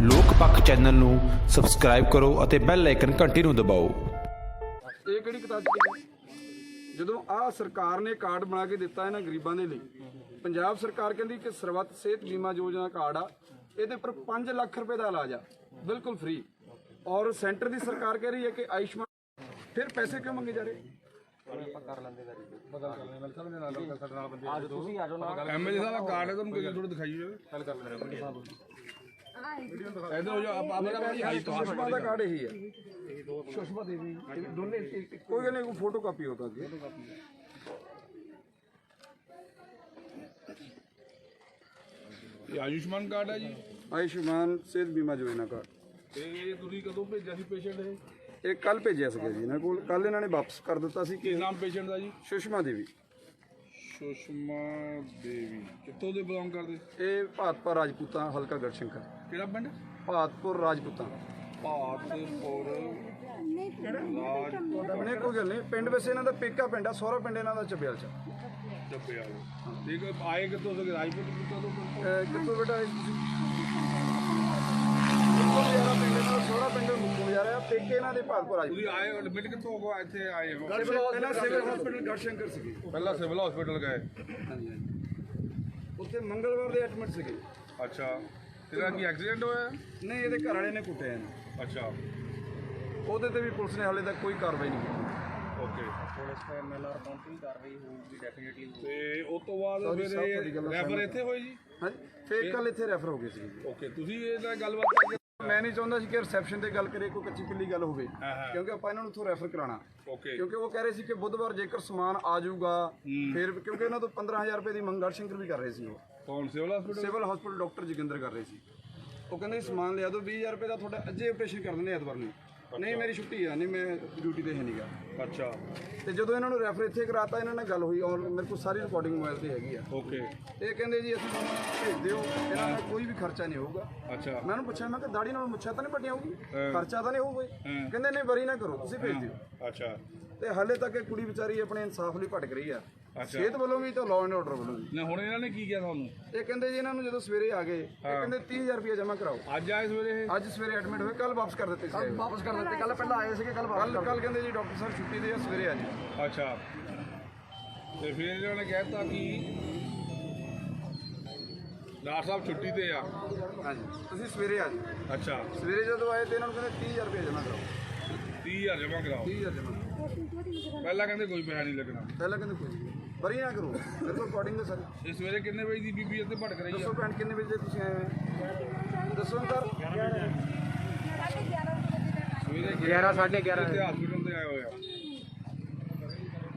ਲੋਕ ਪੱਖ ਚੈਨਲ ਨੂੰ ਸਬਸਕ੍ਰਾइब करो ਅਤੇ ਬੈਲ ਆਈਕਨ ਘੰਟੀ ਨੂੰ ਦਬਾਓ। ਇਹ ਕਿਹੜੀ ਕਿਤਾਬ ਸੀ ਜਦੋਂ ਆ ਸਰਕਾਰ ਨੇ ਕਾਰਡ ਬਣਾ ਕੇ ਦਿੱਤਾ ਇਹਨਾਂ ਗਰੀਬਾਂ ਦੇ ਲਈ। ਪੰਜਾਬ ਸਰਕਾਰ ਕਹਿੰਦੀ ਕਿ ਸਰਬੱਤ ਸਿਹਤ ਬੀਮਾ ਯੋਜਨਾ ਕਾਰਡ ਆ, ਇਹਦੇ ਪਰ 5 ਲੱਖ रुपए ਦਾ ਇਲਾਜ ਆ ਬਿਲकुल फ्री। और सेंटर की सरकार कह रही है कि आयुष्मान, फिर पैसे क्यों मंगे जा रहे? एमएलए साहब कार्ड है तो मुझे थोड़ा दिखाइए। सुषमा का कार्ड यही है, सुषमा देवी दोनों कोई गल नहीं, फोटो कॉपी होता है। ये आयुष्मान कार्ड है जी, आयुष्मान सेहत बीमा योजना कार्ड। कदों भेजा सी पेशेंट है? ਇਹ ਕੱਲ ਭੇਜਿਆ ਸੀਗਾ ਜੀ ਇਹਨਾਂ ਕੋਲ, ਕੱਲ ਇਹਨਾਂ ਨੇ ਵਾਪਸ ਕਰ ਦਿੱਤਾ ਸੀ। ਕੀ ਨਾਮ ਪੇਸ਼ੈਂਟ ਦਾ ਜੀ? ਸੁਸ਼ਮਾ ਦੇਵੀ। ਸੁਸ਼ਮਾ ਦੇਵੀ ਕਿੱਥੋਂ ਦੇ ਬਿਲੋਂਗ ਕਰਦੇ? ਇਹ ਭਾਤਪੁਰ ਰਾਜਪੂਤਾਂ, ਹਲਕਾ ਗੜਸ਼ੰਕਰ। ਕਿਹੜਾ ਪਿੰਡ? ਭਾਤਪੁਰ ਰਾਜਪੂਤਾਂ। ਭਾਤਪੁਰ ਆਪਣੇ ਕੋਈ ਗੱਲ ਨਹੀਂ, ਪਿੰਡ ਵੈਸੇ ਇਹਨਾਂ ਦਾ ਪੇਕਾ ਪਿੰਡ ਆ, ਸਹੁਰਾ ਪਿੰਡ ਇਹਨਾਂ ਦਾ ਚੱਬਿਆਲ ਚ। ਚੱਬਿਆਲ। ਠੀਕ ਹੈ, ਆਏ ਕਿੱਥੋਂ ਤੋਂ? ਰਾਜਪੂਤ ਕਿੱਥੋਂ ਤੋਂ? ਕਿੱਥੋਂ ਬੇਟਾ ਆਏ ਤੁਸੀਂ? ਸਹੁਰਾ ਪਿੰਡ ਮੁੱਕੂ ਜਾ ਰਿਹਾ, ਪੇਕੇ ਇਹਨਾਂ ਦੇ ਭਾਤਪੁਰ ਰਾਜਪੂਤ। ਤੁਸੀਂ ਆਏ ਐਡਮਿਟ ਕਿੱਥੋਂ ਹੋ? ਇੱਥੇ ਆਏ ਹੋ? ਪਹਿਲਾਂ ਸਿਵਲ ਹਸਪੀਟਲ ਗੜਸ਼ੰਕਰ ਸੀਗੇ। ਪਹਿਲਾਂ ਸਿਵਲ ਹਸਪੀਟਲ ਗਏ? ਹਾਂਜੀ ਹਾਂਜੀ, ਉੱਥੇ ਮੰਗਲਵਾਰ ਦੇ ਐਡਮਿਟ ਸੀਗੇ। ਅੱਛਾ, ਤੇਰਾ ਕੀ ਐਕਸੀਡੈਂਟ ਹੋਇਆ? ਨਹੀਂ, ਇਹਦੇ ਘਰ ਵਾਲੇ ਨੇ ਕੁੱਟਿਆ ਇਹਨੂੰ। ਅੱਛਾ, ਉਹਦੇ ਤੇ ਵੀ ਪੁਲਿਸ ਨੇ ਹਾਲੇ ਤੱਕ ਕੋਈ ਕਾਰਵਾਈ ਨਹੀਂ ਕੀਤੀ। ਓਕੇ। ਪੁਲਿਸ ਤੇ ਐਮਐਲਆਰ ਕਾਊਂਟਿੰਗ ਕਾਰਵਾਈ ਹੋਊਗੀ ਡੈਫੀਨਿਟਲੀ। ਤੇ ਉਸ ਤੋਂ ਬਾਅਦ ਫਿਰ ਰੈਫਰ ਇੱਥੇ ਹੋਈ ਜੀ? ਹਾਂਜੀ, ਫੇਰ ਕੱਲ ਇੱਥੇ ਰੈਫਰ ਹੋ ਗਏ ਸੀ ਜੀ। ਓਕੇ, ਤੁਸੀਂ ਇਹਦਾ ਗੱਲਬਾਤ ਕਰਕੇ? ਮੈਂ ਨਹੀਂ ਚਾਹੁੰਦਾ ਸੀ ਕਿ ਰਿਸੈਪਸ਼ਨ ਤੇ ਗੱਲ ਕਰੇ, ਕੋਈ ਕੱਚੀ ਪਿੱਲੀ ਗੱਲ ਹੋਵੇ, ਕਿਉਂਕਿ ਆਪਾਂ ਇਹਨਾਂ ਨੂੰ ਉੱਥੋਂ ਰੈਫਰ ਕਰਾਉਣਾ। ਓਕੇ। ਕਿਉਂਕਿ ਉਹ ਕਹਿ ਰਹੇ ਸੀ ਕਿ ਬੁੱਧਵਾਰ ਜੇਕਰ ਸਮਾਨ ਆ ਜਾਊਗਾ ਫਿਰ, ਕਿਉਂਕਿ ਇਹਨਾਂ ਤੋਂ 15,000 ਰੁਪਏ ਦੀ ਮੰਗ ਗੜਸ਼ੰਕਰ ਵੀ ਕਰ ਰਹੇ ਸੀ। ਉਹ ਕੌਣ? Civil hospital? Civil hospital doctor Joginder ਕਰ ਰਹੇ ਸੀ। ਉਹ ਕਹਿੰਦੇ ਸਮਾਨ ਲਿਆ ਦਿਓ, 20,000 ਰੁਪਏ ਦਾ ਤੁਹਾਡਾ ਅੱਜੇ ਆਪਰੇਸ਼ਨ ਕਰ ਦਿੰਦੇ ਐਤਵਾਰ ਨੂੰ। ਨਹੀਂ ਮੇਰੀ ਛੁੱਟੀ ਆ, ਨਹੀਂ ਮੈਂ ਡਿਊਟੀ ਤੇ ਹੈ ਨਹੀਂਗਾ। ਅੱਛਾ। ਤੇ ਜਦੋਂ ਇਹਨਾਂ ਨੂੰ ਰੈਫਰ ਇੱਥੇ ਕਰਾਤਾ, ਇਹਨਾਂ ਨਾਲ ਗੱਲ ਹੋਈ ਔਰ ਮੇਰੇ ਕੋਲ ਸਾਰੀ ਰਿਕਾਰਡਿੰਗ ਮੋਬਾਈਲ ਤੇ ਹੈਗੀ ਆ। ਓਕੇ। ਇਹ ਕਹਿੰਦੇ ਜੀ ਅਸੀਂ ਭੇਜ ਦਿਓ, ਇਹਨਾਂ ਦਾ ਕੋਈ ਵੀ ਖਰਚਾ ਨਹੀਂ ਹੋਊਗਾ। ਅੱਛਾ। ਮੈਂ ਉਹਨੂੰ ਪੁੱਛਿਆ, ਮੈਂ ਕਿ ਦਾੜੀ ਨਾਲ ਮੁੱਛਾਂ ਤਾਂ ਨਹੀਂ ਪੱਟੀਆਂ ਹੋਊਗੀ, ਖਰਚਾ ਤਾਂ ਨਹੀਂ ਹੋਊਗਾ? ਕਹਿੰਦੇ ਨਹੀਂ, ਵਰੀ ਨਾ ਕਰੋ, ਤੁਸੀਂ ਭੇਜ ਦਿਓ। ਅੱਛਾ। ਤੇ ਹਾਲੇ ਤੱਕ ਇਹ ਕੁੜੀ ਵਿਚਾਰੀ ਆਪਣੇ ਇਨਸਾਫ ਲਈ ਭਟਕ ਰਹੀ ਆ, ਸਿਹਤ ਵੱਲੋਂ ਵੀ ਤੇ ਲਾਅ ਐਂਡ ਆਰਡਰ ਵੱਲੋਂ ਵੀ। ਨਾ ਹੁਣ ਇਹਨਾਂ ਨੇ ਕੀ ਕਿਹਾ ਤੁਹਾਨੂੰ? ਇਹ ਕਹਿੰਦੇ ਜੀ ਇਹਨਾਂ ਨੂੰ ਜਦੋਂ ਸਵੇਰੇ ਆ ਗਏ, ਇਹ ਕਹਿੰਦੇ 30,000 ਰੁਪਏ ਜਮ੍ਹਾਂ ਕਰਾਓ। ਅੱਜ ਆਏ ਸਵੇਰੇ? ਅੱਜ ਸਵੇਰੇ ਐਡਮਿਟ ਹੋਏ, ਕੱਲ ਵਾਪਸ ਕਰ ਦਿੱਤੇ ਸੀ। ਵਾਪਸ ਕਰ ਦਿੱਤੇ, ਕੱਲ ਪਹਿਲਾਂ ਆਏ ਸੀਗੇ, ਕੱਲ ਕਹਿੰਦੇ ਜੀ ਡਾਕਟਰ ਸਾਹਿਬ ਛੁੱਟੀ ਦੇ ਆ, ਸਵੇਰੇ ਆ ਜੀ। ਅੱਛਾ। ਤੇ ਫਿਰ ਇਹਨਾਂ ਨੇ ਕਹਿਤਾ ਕਿ ਡਾਕਟਰ ਸਾਹਿਬ ਛੁੱਟੀ ਤੇ ਆ। ਹਾਂਜੀ, ਤੁਸੀਂ ਸਵੇਰੇ ਆ ਜੀ। ਅੱਛਾ। ਸਵੇਰੇ ਜਦੋਂ ਆਏ ਤੇ ਇਹਨਾਂ ਨੂੰ ਕਹਿੰਦੇ 30,000 ਰੁਪਏ ਜਮ੍ਹਾਂ ਕਰਾਓ। 30,000 ਜਮ੍ਹਾਂ ਕਰਾਓ? 30,000 ਜਮ੍ਹਾਂ। ਪਹਿਲਾਂ ਕਹਿੰਦੇ ਕੋਈ ਪੈਸਾ ਨਹੀਂ ਲੱਗਣਾ। ਪਹਿਲਾਂ ਕਹਿੰਦੇ ਕੋਈ ਨਹੀਂ, ਵਰੀ ਨਾ ਕਰੋ, ਮੇਰੇ ਕੋਲ ਰਿਕਾਰਡਿੰਗ ਹੈ ਸਰ। ਇਹ ਸਵੇਰੇ ਕਿੰਨੇ ਵਜੇ ਦੀ ਬੀਬੀ ਇੱਥੇ ਭਟਕ ਰਹੀ ਦੱਸੋ ਆ? ਭੈਣ, ਕਿੰਨੇ ਵਜੇ ਤੁਸੀਂ ਆਏ ਹੋ? ਦੱਸੋ ਸਰ। ਸਵੇਰੇ 11 11:30 ਇੱਥੇ ਹਸਪੀਟਲ ਤੇ ਆਏ ਹੋਏ ਆ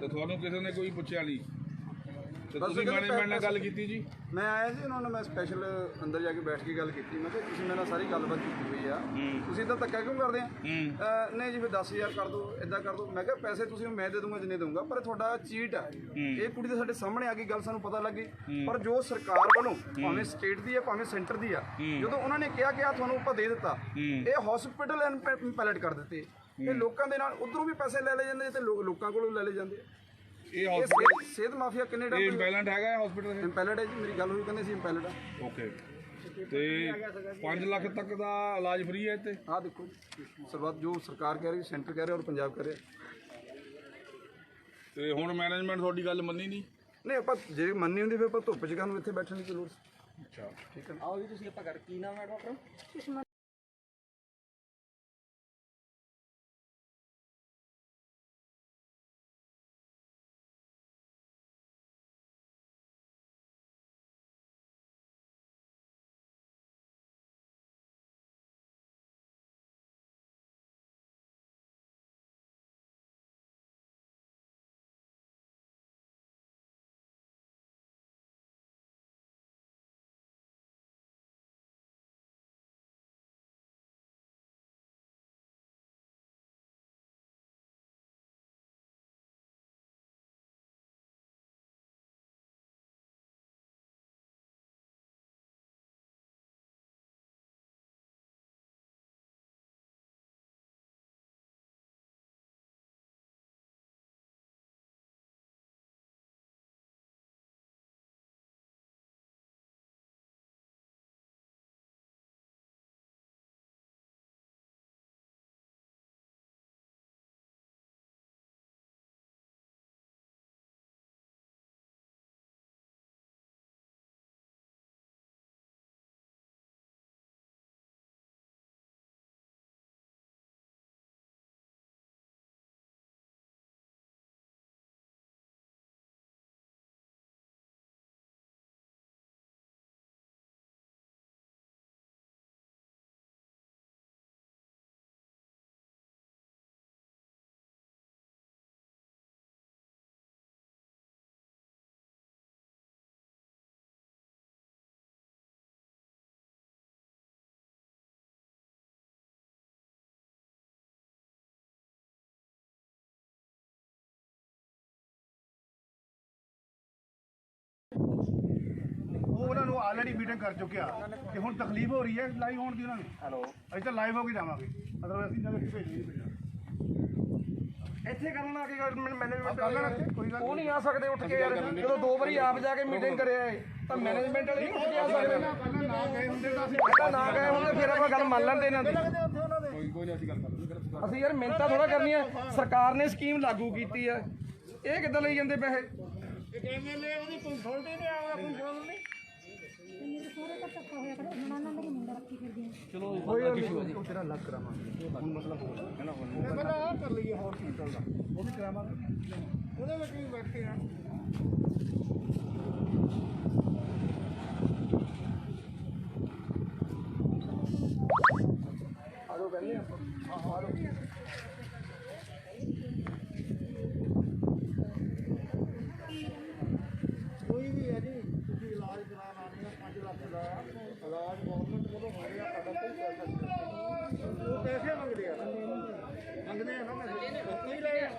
ਤੇ ਤੁਹਾਨੂੰ ਕਿਸੇ ਨੇ ਕੋਈ ਪੁੱਛਿਆ ਨਹੀਂ? ਤੇ ਤੁਸੀਂ ਮੈਨੇਜਮੈਂਟ ਨਾਲ ਗੱਲ ਕੀਤੀ ਜੀ? ਮੈਂ ਆਇਆ ਜੀ, ਉਹਨਾਂ ਨਾਲ ਮੈਂ ਸਪੈਸ਼ਲ ਅੰਦਰ ਜਾ ਕੇ ਬੈਠ ਕੇ ਗੱਲ ਕੀਤੀ। ਮੈਂ ਕਿਹਾ ਤੁਸੀਂ ਮੇਰੇ ਨਾਲ ਸਾਰੀ ਗੱਲਬਾਤ ਕੀਤੀ ਹੋਈ ਆ, ਤੁਸੀਂ ਤਾਂ ਧੱਕਾ ਕਿਉਂ ਕਰਦੇ ਆ? ਨਹੀਂ ਜੀ, ਫਿਰ 10,000 ਕਰ ਦਿਓ, ਇਦਾਂ ਕਰ ਦਿਓ। ਮੈਂ ਕਿਹਾ ਪੈਸੇ ਤੁਸੀਂ ਮੈਂ ਦੇ ਦੂੰਗਾ ਜਿੰਨੇ ਦਊਂਗਾ, ਪਰ ਤੁਹਾਡਾ ਚੀਟ ਆ। ਇਹ ਕੁੜੀ ਦੇ ਸਾਡੇ ਸਾਹਮਣੇ ਆ ਗਈ, ਗੱਲ ਸਾਨੂੰ ਪਤਾ ਲੱਗੀ। ਪਰ ਜੋ ਸਰਕਾਰ ਵੱਲੋਂ, ਭਾਵੇਂ ਸਟੇਟ ਦੀ ਆ ਭਾਵੇਂ ਸੈਂਟਰ ਦੀ ਆ, ਜਦੋਂ ਉਹਨਾਂ ਨੇ ਕਿਹਾ ਕਿ ਆ ਤੁਹਾਨੂੰ ਆਪਾਂ ਦੇ ਦਿੱਤਾ, ਇਹ ਹਸਪੀਟਲ ਇੰਪੈਲਟ ਕਰ ਦਿੱਤੇ। ਇਹ ਲੋਕਾਂ ਦੇ ਨਾਲ ਉਧਰੋਂ ਵੀ ਪੈਸੇ ਲੈ ਜਾਂਦੇ ਤੇ ਲੋਕਾਂ ਕੋਲੋਂ ਲੈ ਜਾਂਦੇ। ਇਹ ਸਿਹਤ ਮਾਫੀਆ ਕੈਨੇਡਾ ਇਹ ਇੰਪੈਲੈਂਟ ਹੈਗਾ ਹਸਪੀਟਲ? ਇੰਪੈਲਟ ਹੈ ਜੀ, ਮੇਰੀ ਗੱਲ ਹੋਈ, ਕਹਿੰਦੇ ਸੀ ਇੰਪੈਲਟ ਆ। ਓਕੇ। ਤੇ 5 ਲੱਖ ਤੱਕ ਦਾ ਇਲਾਜ ਫ੍ਰੀ ਹੈ ਇੱਥੇ? ਆਹ ਦੇਖੋ ਜੀ, ਸਰਬੱਤ ਜੋ ਸਰਕਾਰ ਕਹਿ ਰਹੀ, ਸੈਂਟਰ ਕਹਿ ਰਿਹਾ ਔਰ ਪੰਜਾਬ ਕਹਿ ਰਿਹਾ। ਤੇ ਹੁਣ ਮੈਨੇਜਮੈਂਟ ਤੁਹਾਡੀ ਗੱਲ ਮੰਨੀ ਨਹੀਂ? ਨਹੀਂ, ਆਪਾਂ ਜੇ ਮੰਨੀ ਹੁੰਦੀ ਫਿਰ ਆਪਾਂ ਧੁੱਪ 'ਚ ਕਾਹਨੂੰ ਇੱਥੇ ਬੈਠਣ ਦੀ ਲੋੜ ਸੀ। ਅੱਛਾ, ਠੀਕ ਹੈ। ਆਓ ਜੀ, ਤੁਸੀਂ ਆਪਾਂ ਕਰ, ਕੀ ਨਾਮ ਹੈ ਡਾਕਟਰ? ਉਹ ਉਹਨਾਂ ਨੂੰ ਆਲਰੇਡੀ ਮੀਟਿੰਗ ਕਰ ਚੁੱਕਿਆ ਤੇ ਹੁਣ ਤਕਲੀਫ ਹੋ ਰਹੀ ਹੈ ਲਾਈਵ ਹੋਣ ਦੀ ਉਹਨਾਂ ਨੂੰ। ਹੈਲੋ ਅਸੀਂ ਤਾਂ ਲਾਈਵ ਹੋ ਕੇ ਜਾਵਾਂਗੇ, ਅਦਰਵਾਈਜ਼ ਅਸੀਂ ਨਵੇਂ ਭੇਜ ਨਹੀਂ ਭੇਜਾਂਗੇ। ਇੱਥੇ ਕਰਨ ਆ ਕੇ ਮੈਨੇਜਮੈਂਟ ਕਰ ਲੈਣਾ ਇੱਥੇ, ਕੋਈ ਗੱਲ ਉਹ ਨਹੀਂ ਆ ਸਕਦੇ ਉੱਠ ਕੇ ਯਾਰ, ਜਦੋਂ 2 ਵਾਰੀ ਆਪ ਜਾ ਕੇ ਮੀਟਿੰਗ ਕਰਿਆ ਏ ਤਾਂ ਮੈਨੇਜਮੈਂਟ ਵਾਲੇ ਨਹੀਂ ਉੱਠ ਕੇ ਆ ਸਕਦੇ। ਪਹਿਲਾਂ ਨਾ ਗਏ ਹੁੰਦੇ ਤਾਂ ਅਸੀਂ ਪਹਿਲਾਂ ਨਾ ਗਏ ਹੁੰਦੇ ਫਿਰ ਆਪਾਂ ਗੱਲ ਮੰਨ ਲੈਂਦੇ ਇਹਨਾਂ ਦੀ। ਕੋਈ ਨਹੀਂ ਅਸੀਂ ਗੱਲ ਕਰਦੇ ਅਸੀਂ ਯਾਰ ਮਿਹਨਤਾਂ ਥੋੜਾ ਕਰਨੀਆਂ, ਸਰਕਾਰ ਨੇ ਸਕੀਮ ਲਾਗੂ ਕੀਤੀ ਆ, ਇਹ ਕਿੱਦਾਂ ਲਈ ਜਾਂਦੇ ਪੈਸੇ? ਐਮਐਲਏ ਉਹਦੀ ਕੋਈ ਫੋਲਟ ਹੀ ਨਹੀਂ ਆਉਂਦਾ, ਕੋਈ ਫੋਲਟ ਨਹੀਂ। ਤੇਰਾ ਲੱਗ ਕਰਾਵਾਂਗੇ ਹੁਣ ਮਸਲਾ ਹੋ ਹੈ ਨਾ। ਪਹਿਲਾਂ ਆਹ ਕਰ ਲਈਏ ਹਸਪੀਟਲ ਦਾ, ਉਹ ਵੀ ਕਰਾਵਾਂਗੇ, ਉਹਦੇ ਵਿੱਚ ਵੀ ਬੈਠੇ ਆ। ਆਜੋ ਕਹਿੰਦੇ ਆਪਾਂ ਆਜੋ। ਕੋਈ ਵੀ ਹੈ ਜੀ, ਤੁਸੀਂ ਇਲਾਜ ਕਰਾਉਣ ਆਉਂਦੇ ਆ 5 ਲੱਖ ਦਾ ਇਲਾਜ ਗਵਰਨਮੈਂਟ ਵੱਲੋਂ ਹੋ ਰਿਹਾ, ਸਾਡਾ ਕੋਈ ਪੈਸਾ ਨਹੀਂ। ਉਹ ਪੈਸੇ ਮੰਗਦੇ ਆ ਨਾ ਪੈਸੇ ਨਹੀਂ ਲਏ ਆ।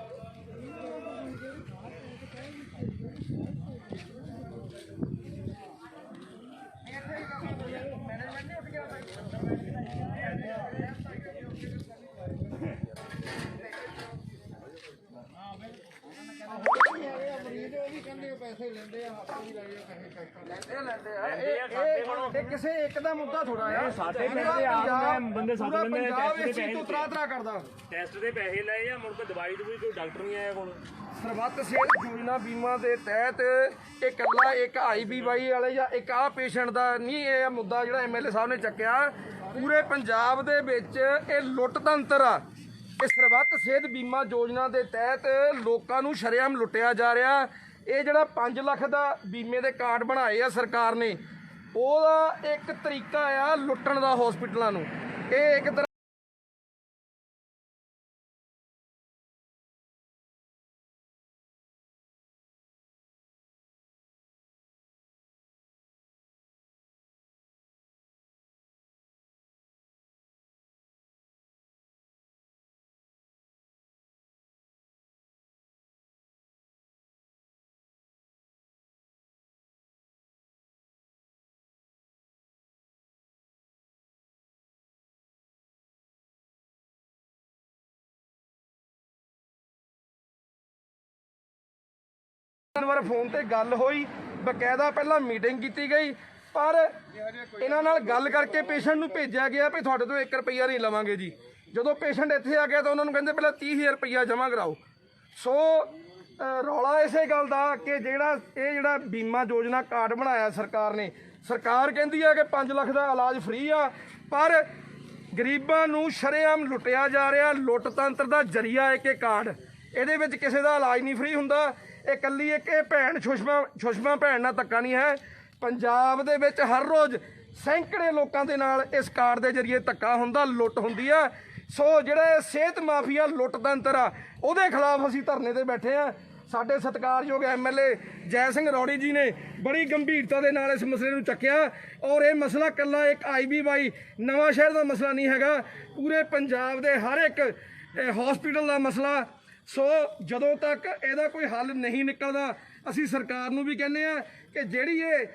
ਮਰੀਜ਼ ਉਹ ਵੀ ਕਹਿੰਦੇ ਪੈਸੇ ਲੈਂਦੇ ਆ, ਹੱਥ ਵੀ ਲਾਏ ਪੈਸੇ ਲੈਂਦੇ ਆ ਇਹ ਕਿਸੇ ਇੱਕ ਦਾ ਮੁੱਦਾ ਥੋੜਾ ਆ। ਸਾਡੇ ਪਿੰਡ ਦੇ ਆਪ ਬੰਦੇ ਸੱਦ ਲੈਂਦੇ ਨੇ, ਪੰਜਾਬ ਟੈਸਟ ਦੇ ਇਸ ਚੀਜ਼ ਤੋਂ ਪੈਸੇ ਤਰਾ ਕਰਦਾ। ਟੈਸਟ ਦੇ ਪੈਸੇ ਲਏ ਜਾਂ ਮੁੜ ਕੇ ਦਵਾਈ ਦਵਾਈ ਕੋਈ ਡਾਕਟਰ ਨਹੀਂ ਆਇਆ ਕੋਲ। ਸਰਬੱਤ ਸਿਹਤ ਯੋਜਨਾ ਬੀਮਾ ਦੇ ਤਹਿਤ ਇਹ ਇਕੱਲਾ ਇੱਕ IBY ਵਾਲੇ ਜਾਂ ਇੱਕ ਆਹ ਪੇਸ਼ੈਂਟ ਦਾ ਨਹੀਂ, ਇਹ ਮੁੱਦਾ ਜਿਹੜਾ MLA ਸਾਹਿਬ ਨੇ ਚੱਕਿਆ, ਪੂਰੇ ਪੰਜਾਬ ਦੇ ਵਿੱਚ ਇਹ ਲੁੱਟ ਤੰਤਰ ਆ। ਇਹ ਸਰਬੱਤ ਸਿਹਤ ਬੀਮਾ ਯੋਜਨਾ ਦੇ ਤਹਿਤ ਲੋਕਾਂ ਨੂੰ ਸ਼ਰੇਆਮ ਲੁੱਟਿਆ ਜਾ ਰਿਹਾ। ਇਹ ਜਿਹੜਾ 5 ਲੱਖ ਦਾ ਬੀਮੇ ਦੇ ਕਾਰਡ ਬਣਾਏ ਆ ਸਰਕਾਰ ਨੇ, ਉਹਦਾ ਇੱਕ ਤਰੀਕਾ ਆ ਲੁੱਟਣ ਦਾ ਹਸਪੀਟਲਾਂ ਨੂੰ। ਇਹ ਇੱਕ ਤਰ੍ਹਾਂ ਵਾਰ ਫੋਨ ਤੇ ਗੱਲ ਹੋਈ, ਬਕਾਇਦਾ ਪਹਿਲਾਂ ਮੀਟਿੰਗ ਕੀਤੀ ਗਈ, ਪਰ ਇਹਨਾਂ ਨਾਲ ਗੱਲ ਕਰਕੇ ਪੇਸ਼ੈਂਟ ਨੂੰ ਭੇਜਿਆ ਗਿਆ ਵੀ ਤੁਹਾਡੇ ਤੋਂ 1 ਰੁਪਈਆ ਨਹੀਂ ਲਵਾਂਗੇ ਜੀ। ਜਦੋਂ ਪੇਸ਼ੈਂਟ ਇੱਥੇ ਆ ਗਿਆ ਤਾਂ ਉਹਨਾਂ ਨੂੰ ਕਹਿੰਦੇ ਪਹਿਲਾਂ 30,000 ਰੁਪਈਆ ਜਮ੍ਹਾਂ ਕਰਾਓ। ਸੋ ਰੌਲਾ ਇਸੇ ਗੱਲ ਦਾ ਕਿ ਜਿਹੜਾ ਬੀਮਾ ਯੋਜਨਾ ਕਾਰਡ ਬਣਾਇਆ ਸਰਕਾਰ ਨੇ, ਸਰਕਾਰ ਕਹਿੰਦੀ ਆ ਕਿ 5 ਲੱਖ ਦਾ ਇਲਾਜ ਫ੍ਰੀ ਆ, ਪਰ ਗਰੀਬਾਂ ਨੂੰ ਸ਼ਰੇਆਮ ਲੁੱਟਿਆ ਜਾ ਰਿਹਾ। ਲੁੱਟ ਤੰਤਰ ਦਾ ਜ਼ਰੀਆ ਇੱਕ ਕਾਰਡ, ਇਹਦੇ ਵਿੱਚ ਕਿਸੇ ਦਾ ਇਲਾਜ ਨਹੀਂ ਫ੍ਰੀ ਹੁੰਦਾ। ਇਹ ਇਕੱਲੀ ਇੱਕ ਇਹ ਭੈਣ ਸੁਸ਼ਮਾ ਭੈਣ ਨਾਲ ਧੱਕਾ ਨਹੀਂ ਹੈ, ਪੰਜਾਬ ਦੇ ਵਿੱਚ ਹਰ ਰੋਜ਼ ਸੈਂਕੜੇ ਲੋਕਾਂ ਦੇ ਨਾਲ ਇਸ ਕਾਰਡ ਦੇ ਜ਼ਰੀਏ ਧੱਕਾ ਹੁੰਦਾ, ਲੁੱਟ ਹੁੰਦੀ ਆ। ਸੋ ਜਿਹੜਾ ਸਿਹਤ ਮਾਫੀਆ ਲੁੱਟ ਤੰਤਰ ਆ, ਉਹਦੇ ਖਿਲਾਫ ਅਸੀਂ ਧਰਨੇ ਤੇ ਬੈਠੇ ਆ। ਸਾਡੇ ਸਤਿਕਾਰਯੋਗ MLA ਜੈ ਸਿੰਘ ਰੌੜੀ ਜੀ ਨੇ ਬੜੀ ਗੰਭੀਰਤਾ ਦੇ ਨਾਲ ਇਸ ਮਸਲੇ ਨੂੰ ਚੱਕਿਆ, ਔਰ ਇਹ ਮਸਲਾ ਇਕੱਲਾ ਇੱਕ IBY ਨਵਾਂ ਸ਼ਹਿਰ ਦਾ ਮਸਲਾ ਨਹੀਂ ਹੈਗਾ, ਪੂਰੇ ਪੰਜਾਬ ਦੇ ਹਰ ਇੱਕ ਹਸਪੀਟਲ ਦਾ ਮਸਲਾ। ਸੋ ਜਦੋਂ ਤੱਕ ਇਹਦਾ ਕੋਈ ਹੱਲ ਨਹੀਂ ਨਿਕਲਦਾ, ਅਸੀਂ ਸਰਕਾਰ ਨੂੰ ਵੀ ਕਹਿੰਦੇ ਆ ਕਿ ਜਿਹੜੀ ਇਹ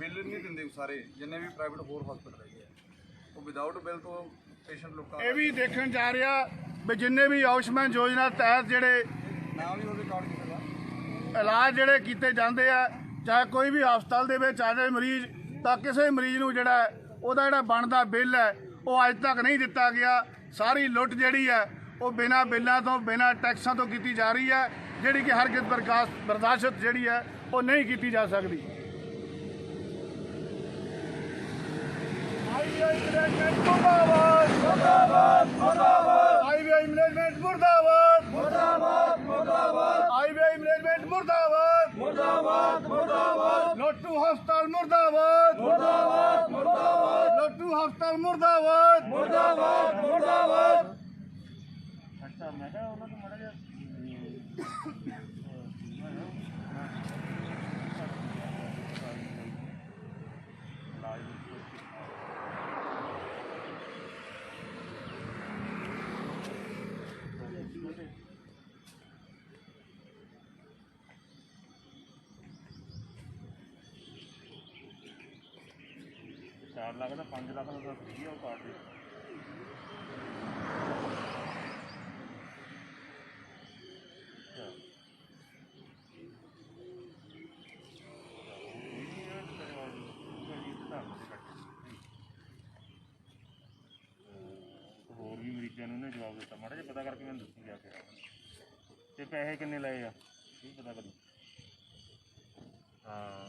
ਬਿੱਲ ਨਹੀਂ ਦਿੰਦੇ ਸਾਰੇ ਜਿੰਨੇ ਵੀ ਪ੍ਰਾਈਵੇਟ ਹੋਰ ਹਸਪਤਾਲ ਹੈਗੇ ਆ, ਉਹ ਵਿਦਆਊਟ ਬਿੱਲ ਤੋਂ ਪੇਸ਼ੈਂਟ ਲੋਕਾਂ ਇਹ ਵੀ ਦੇਖਣ ਜਾ ਰਿਹਾ ਵੀ ਜਿੰਨੇ ਵੀ ਆਯੁਸ਼ਮਾਨ ਯੋਜਨਾ ਤਹਿਤ ਜਿਹੜੇ ਨਾਮ ਵੀ ਉਹ ਰਿਕਾਰਡ ਕੀਤਾ ਵਾ। ਇਲਾਜ ਜਿਹੜੇ ਕੀਤੇ ਜਾਂਦੇ ਆ, ਚਾਹੇ ਕੋਈ ਵੀ ਹਸਪਤਾਲ ਦੇ ਵਿੱਚ ਆ ਜਾਏ ਮਰੀਜ਼, ਤਾਂ ਕਿਸੇ ਮਰੀਜ਼ ਨੂੰ ਜਿਹੜਾ ਉਹਦਾ ਜਿਹੜਾ ਬਣਦਾ ਬਿੱਲ ਹੈ ਉਹ ਅੱਜ ਤੱਕ ਨਹੀਂ ਦਿੱਤਾ ਗਿਆ। ਸਾਰੀ ਲੁੱਟ ਜਿਹੜੀ ਹੈ ਉਹ ਬਿਨਾਂ ਬਿੱਲਾਂ ਤੋਂ ਬਿਨਾਂ ਟੈਕਸਾਂ ਤੋਂ ਕੀਤੀ ਜਾ ਰਹੀ ਹੈ, ਜਿਹੜੀ ਕਿ ਹਰਗਿਜ਼ ਬਰਦਾਸ਼ਤ ਜਿਹੜੀ ਹੈ ਉਹ ਨਹੀਂ ਕੀਤੀ ਜਾ ਸਕਦੀ। ਆਈਵੀਆਈ ਮੈਨੇਜਮੈਂਟ ਮੁਰਦਾਬਾਦ ਮੁਰਦਾਬਾਦ ਮੁਰਦਾਬਾਦ। ਆਈਵੀਆਈ ਮੈਨੇਜਮੈਂਟ ਮੁਰਦਾਬਾਦ ਮੁਰਦਾਬਾਦ ਮੁਰਦਾਬਾਦ। ਆਈਵੀਆਈ ਮੈਨੇਜਮੈਂਟ ਮੁਰਦਾਬਾਦ ਮੁਰਦਾਬਾਦ ਮੁਰਦਾਬਾਦ। ਲੋਟੂ ਹਸਪਤਾਲ ਮੁਰਦਾਬਾਦ ਮੁਰਦਾਬਾਦ ਮੁਰਦਾਬਾਦ। ਲੋਟੂ ਹਸਪਤਾਲ ਮੁਰਦਾਬਾਦ ਮੁਰਦਾਬਾਦ ਮੁਰਦਾਬਾਦ। ਅੱਛਾ ਮੈਂ ਕਿਹਾ ਉਹਨਾਂ ਤੋਂ ਮਾੜਾ ਜਿਹਾ ਚਾਰ ਲੱਖ ਦਾ 5 ਲੱਖ ਦਾ ਫ੍ਰੀ ਆ ਉਹ ਕਾਰਡ ਦੇ। ਹੋਰ ਵੀ ਮਰੀਜ਼ਾਂ ਨੂੰ ਉਹਨੇ ਜਵਾਬ ਦਿੱਤਾ, ਮਾੜਾ ਜਿਹਾ ਪਤਾ ਕਰਕੇ ਮੈਨੂੰ ਦੱਸੀ ਜਾ ਕੇ। ਤੇ ਪੈਸੇ ਕਿੰਨੇ ਲਏ ਆ ਇਹ ਪਤਾ ਕਰੀ। ਹਾਂ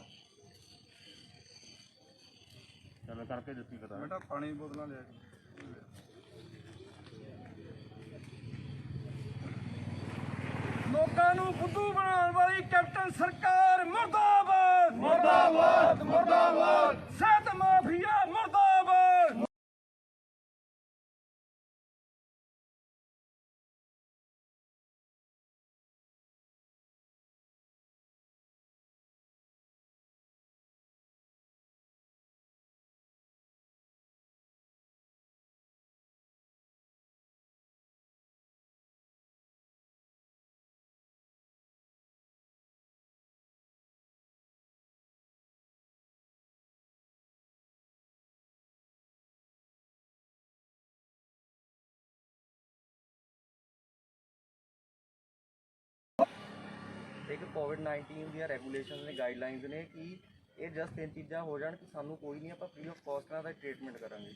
ਚਲੋ ਕਰਕੇ ਦੱਸੀ ਪਤਾ। ਬੇਟਾ ਪਾਣੀ ਦੀ ਬੋਤਲਾਂ ਲਿਆ ਲੋਕਾਂ ਨੂੰ ਫੁੱਦੂ ਬਣਾਉਣ ਵਾਲੀ ਕੈਪਟਨ ਸਰਕਾਰ ਮੁਰਦਾਬਾਦ ਮੁਰਦਾਬਾਦ ਮੁਰਦਾਬਾਦ। ਸਿਹਤ ਮਾਫੀਆ ਮੁਰਦਾਬਾਦ। ਇੱਕ ਕੋਵਿਡ-19 ਦੀਆਂ ਰੈਗੂਲੇਸ਼ਨਸ ਨੇ, ਗਾਈਡਲਾਈਨਸ ਨੇ ਕਿ ਇਹ ਜਸਟ ਤਿੰਨ ਚੀਜ਼ਾਂ ਹੋ ਜਾਣ ਕਿ ਸਾਨੂੰ ਕੋਈ ਨਹੀਂ, ਆਪਾਂ ਫ੍ਰੀ ਆਫ ਕਾਸਟ ਨਾਲ ਦਾ ਟ੍ਰੀਟਮੈਂਟ ਕਰਾਂਗੇ।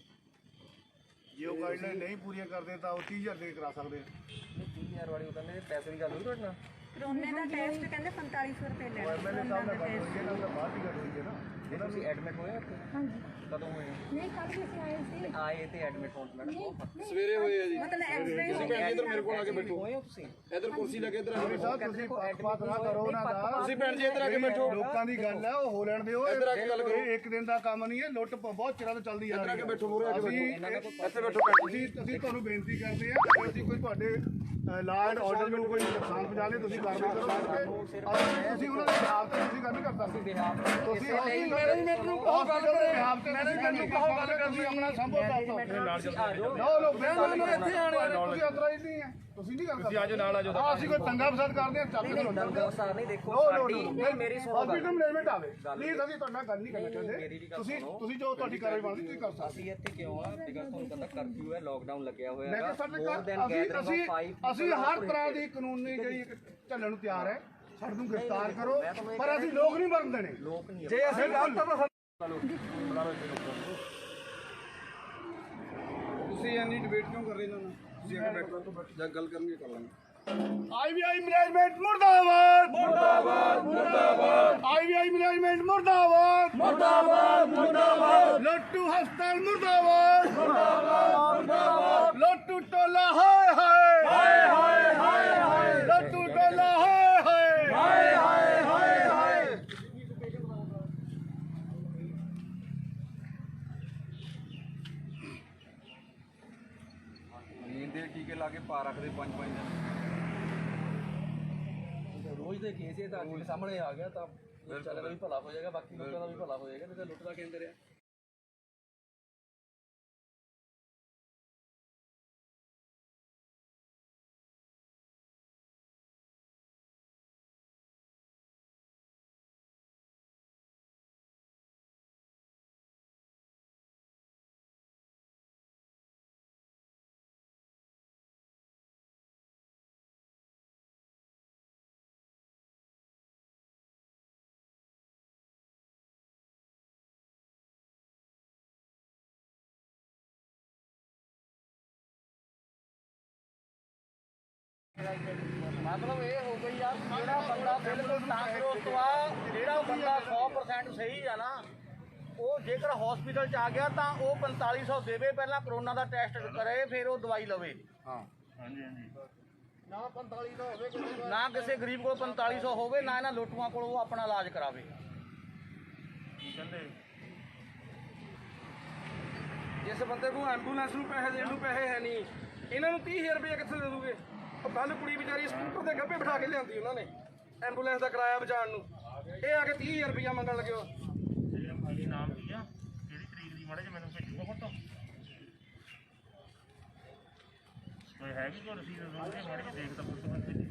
ਜੇ ਉਹ ਗਾਈਡਲਾਈਨ ਨਹੀਂ ਪੂਰੀਆਂ ਕਰਦੇ ਤਾਂ ਉਹ 30,000 ਦੇ ਕਰਾ ਸਕਦੇ ਆ। ਨਹੀਂ 30,000 ਵਾਲੀ ਉਹ ਕਹਿੰਦੇ ਪੈਸੇ ਦੀ ਗੱਲ ਹੋਈ ਤੁਹਾਡੇ ਨਾਲ? ਕਰੋਨੇ ਦਾ ਟੈਸਟ ਕਹਿੰਦੇ 4500 ਰੁਪਏ ਲੈਣਾ। ਐਮਐਲਏ ਸਾਹਿਬ ਨਾਲ ਗੱਲ ਹੋਈ ਹੈ ਨਾ, ਬਾਹਰ ਦੀ ਗੱਲ ਹੋਈ ਹੈ ਨਾ। ਜੇ ਤੁਸੀਂ ਐਡਮਿਟ ਹੋਏ ਉੱਥੇ? ਹਾਂਜੀ ਕਦੋਂ ਹੋਏ? ਨਹੀਂ ਕੱਲ ਵੀ ਅਸੀਂ ਆਏ ਸੀ। ਆਏ ਤੇ ਐਡਮਿਟ ਹੋਣ ਮੈਡਮ ਸਵੇਰੇ ਹੋਏ ਆ ਜੀ। ਮਤਲਬ ਐਕਸਰੇ ਇੱਧਰ ਮੇਰੇ ਕੋਲ ਆ ਕੇ ਬੈਠੋ। ਹੋਏ ਹੋ ਤੁਸੀਂ? ਇੱਧਰ ਕੁਰਸੀ ਲੱਗੇ ਇੱਧਰ ਆ ਕੇ ਬੈਠੋ। ਸਾਹਿਬ ਤੁਸੀਂ ਪੱਖਪਾਤ ਨਾ ਕਰੋ ਉਹਨਾਂ ਦਾ। ਤੁਸੀਂ ਭੈਣ ਜੀ ਇੱਧਰ ਆ ਕੇ ਬੈਠੋ। ਲੋਕਾਂ ਦੀ ਗੱਲ ਹੈ, ਉਹ ਹੋ ਲੈਣ ਦਿਓ। ਇੱਧਰ ਆ ਕੇ ਗੱਲ ਕਰੋ। ਇਹ ਇੱਕ ਦਿਨ ਦਾ ਕੰਮ ਨਹੀਂ ਹੈ, ਲੁੱਟ ਬਹੁਤ ਚਿਰਾਂ ਤੋਂ ਚੱਲਦੀ ਆ ਰਹੀ ਹੈ। ਇੱਧਰ ਆ ਕੇ ਬੈਠੋ, ਮੂਹਰੇ ਆ ਕੇ ਅਸੀਂ ਇੱਥੇ ਬੈਠੋ ਭੈਣ ਜੀ। ਅਸੀਂ ਤੁਹਾਨੂੰ ਬੇਨਤੀ ਕਰਦੇ ਹਾਂ ਕਿ ਅਸੀਂ ਕੋਈ ਤੁਹਾਡੇ ਲਾਅ ਐਂਡ ਆਰਡਰ ਨੂੰ ਕੋਈ ਨੁਕਸਾਨ ਪਹੁੰਚਾ ਦੇ, ਤੁਸੀਂ ਕਾਰਵਾਈ ਕਰੋ। ਤੁਸੀਂ ਉਹਨਾਂ ਦੇ ਖਿਲਾਫ ਤੇ ਤੁਸੀਂ ਗੱਲ ਨਹੀਂ ਕਰ ਸਕਦੇ। ਤੁਸੀਂ ਮੈਨੇਜਮੈਂਟ ਨੂੰ ਕਹੋ ਗੱਲ ਕਰੇ। ਮੈਨੇਜਮੈਂਟ ਨੂੰ ਕਹੋ ਗੱਲ ਕਰਦੇ ਆਪਣਾ ਸੰਭੋ ਦੱਸੋ। ਲੋ ਮੈਂ ਇੱਥੇ ਆਣੇ ਤੁਸੀਂ ਅਤਰਾ ਹੀ ਨਹੀਂ ਹੈ, ਤੁਸੀਂ ਨਹੀਂ ਕਰ ਸਕਦੇ। ਆਜੋ ਨਾਲ ਆਜੋ। ਅਸੀਂ ਕੋਈ ਤੰਗਾ ਫਸਾਦ ਕਰਦੇ ਹਾਂ, ਚੱਕ ਕੇ ਦੰਗਾ ਸਾਰ ਨਹੀਂ ਦੇਖੋ ਸਾਡੀ ਨਹੀਂ ਮੇਰੀ ਸੁਣੋ ਗੱਲ। ਹਸਪੀਟਲ ਮੈਨੇਜਮੈਂਟ ਆਵੇ ਪਲੀਜ਼, ਅਸੀਂ ਤੁਹਾਡਾ ਗੱਲ ਨਹੀਂ ਕਰਨਾ ਚਾਹੁੰਦੇ। ਤੁਸੀਂ ਜੋ ਤੁਹਾਡੀ ਕਾਰਵਾਈ ਬਣਦੀ ਤੁਸੀਂ ਕਰ ਸਕਦੇ। ਅਸੀਂ ਇੱਥੇ ਕਿਉਂ ਆ? ਬਿਕਾਜ਼ ਤੁਹਾਨੂੰ ਪਤਾ ਕਰਫਿਊ ਹੈ, ਲੋਕਡਾਊਨ ਲੱਗਿਆ ਹੋਇਆ ਮੈਂ ਹੈਗਾ। ਕਿਹਾ ਸਾਡੇ ਅਸੀਂ ਹਰ ਤਰ੍ਹਾਂ ਦੀ ਕਾਨੂੰਨੀ ਜਿਹੜੀ ਝੱਲਣ ਨੂੰ ਤਿਆਰ ਹੈ। ਸਾਡੇ ਨੂੰ ਗ੍ਰਿਫਤਾਰ ਕਰੋ, ਪਰ ਅਸੀਂ ਲੋਕ ਨਹੀਂ ਮਰਨ ਦੇਣੇ। ਲੋਕ ਨਹੀਂ ਜੇ ਅਸੀਂ ਗਲਤ ਤਾਂ ਤੁਸੀਂ ਇੰਨੀ ਡਿਬੇਟ ਕਿਉਂ ਕਰ ਰਹੇ ਇਹਨਾਂ ਨਾਲ? ਤੁਸੀਂ ਅੱਗੇ ਬੈਠੋ, ਜਦ ਗੱਲ ਕਰਨਗੇ ਕਰ ਲਾਂਗੇ। ਆਈਵੀਆਈ ਮੈਨੇਜਮੈਂਟ ਮੁਰਦਾਬਾਦ ਮੁਰਦਾਬਾਦ ਮੁਰਦਾਬਾਦ। ਆਈਵੀਆਈ ਮੈਨੇਜਮੈਂਟ ਮੁਰਦਾਬਾਦ ਮੁਰਦਾਬਾਦ ਮੁਰਦਾਬਾਦ। ਲੋਟੂ ਹਸਪਤਾਲ ਮੁਰਦਾਬਾਦ ਮੁਰਦਾਬਾਦ ਮੁਰਦਾਬਾਦ। ਲੋਟੂ ਟੋਲਾ ਹਾਏ ਹਾਏ ਹਾਏ ਹਾਏ ਹਾਏ ਹਾਏ। ਲੋਟੂ ਟੋਲਾ ਹਾਏ ਹਾਏ ਹਾਏ ਹਾਏ ਹਾਏ ਹਾਏ। ਨੀਂਦ ਦੇ ਟੀਕੇ ਲਾ ਕੇ ਪਾ ਰੱਖਦੇ 5-5 ਦਿਨ। ਰੋਜ਼ ਦੇ ਕੇਸ ਇਹ ਤਾਂ ਅੱਜ ਸਾਹਮਣੇ ਆ ਗਿਆ ਤਾਂ ਵਿਚਾਰਿਆਂ ਦਾ ਵੀ ਭਲਾ ਹੋ ਜਾਏਗਾ, ਬਾਕੀ ਲੋਕਾਂ ਦਾ ਵੀ ਭਲਾ ਹੋ ਜਾਏਗਾ। ਨਹੀਂ ਤਾਂ ਲੁੱਟ ਦਾ ਕੇਂਦਰ ਹੈ। ਮਤਲਬ ਇਹ ਹੋ ਗਈ ਯਾਰ ਜਿਹੜਾ ਬੰਦਾ ਬਿਲਕੁਲ ਤੰਦਰੁਸਤ ਆ ਜਿਹੜਾ ਬੰਦਾ 100% ਸਹੀ ਆ ਨਾ ਉਹ ਜੇਕਰ ਹਸਪੀਟਲ ਚ ਆ ਗਿਆ ਤਾਂ ਉਹ 4500 ਦੇਵੇ ਪਹਿਲਾਂ ਕਰੋਨਾ ਦਾ ਟੈਸਟ ਕਰੇ ਫਿਰ ਉਹ ਦਵਾਈ ਲਵੇ। ਹਾਂਜੀ ਹਾਂਜੀ ਨਾ 4500 ਹੋਵੇ ਨਾ ਕਿਸੇ ਗਰੀਬ ਕੋਲ 4500 ਹੋਵੇ ਨਾ ਇਹਨਾਂ ਲੋਟੂਆਂ ਕੋਲ ਉਹ ਆਪਣਾ ਇਲਾਜ ਕਰਾਵੇ। ਕੀ ਕਹਿੰਦੇ ਜਿਸ ਬੰਦੇ ਕੋਲ ਐਂਬੂਲੈਂਸ ਨੂੰ ਪੈਸੇ ਦੇਣ ਨੂੰ ਪੈਸੇ ਹੈ ਨਹੀਂ ਇਹਨਾਂ ਨੂੰ 30000 ਰੁਪਏ ਕਿੱਥੇ ਦੇ ਦੂਗੇ। ਉਹ ਕੱਲ ਕੁੜੀ ਵਿਚਾਰੀ ਸਕੂਟਰ ਦੇ ਗੱਭੇ ਬਿਠਾ ਕੇ ਲਿਆਂਦੀ ਉਹਨਾਂ ਨੇ ਐਂਬੂਲੈਂਸ ਦਾ ਕਿਰਾਇਆ ਬਚਾਉਣ ਨੂੰ, ਇਹ ਆ ਕੇ 30000 ਰੁਪਇਆ ਮੰਗਣ ਲੱਗੇ ਹੋ। ਇਹ ਨਾਮ ਕੀ ਆ ਕਿਹੜੀ ਤਰੀਕ ਦੀ ਮਾੜੇ ਜਿਹਾ ਮੈਨੂੰ ਭੇਜੂਗਾ ਫੋਟੋ ਕੋਈ ਹੈਗੀ ਕੋਈ ਰਸੀਦ ਮਾੜੇ ਜਿਹੀ ਦੇਖ ਤਾਂ ਫੋਟੋ ਮੈਨੂੰ ਭੇਜੀ।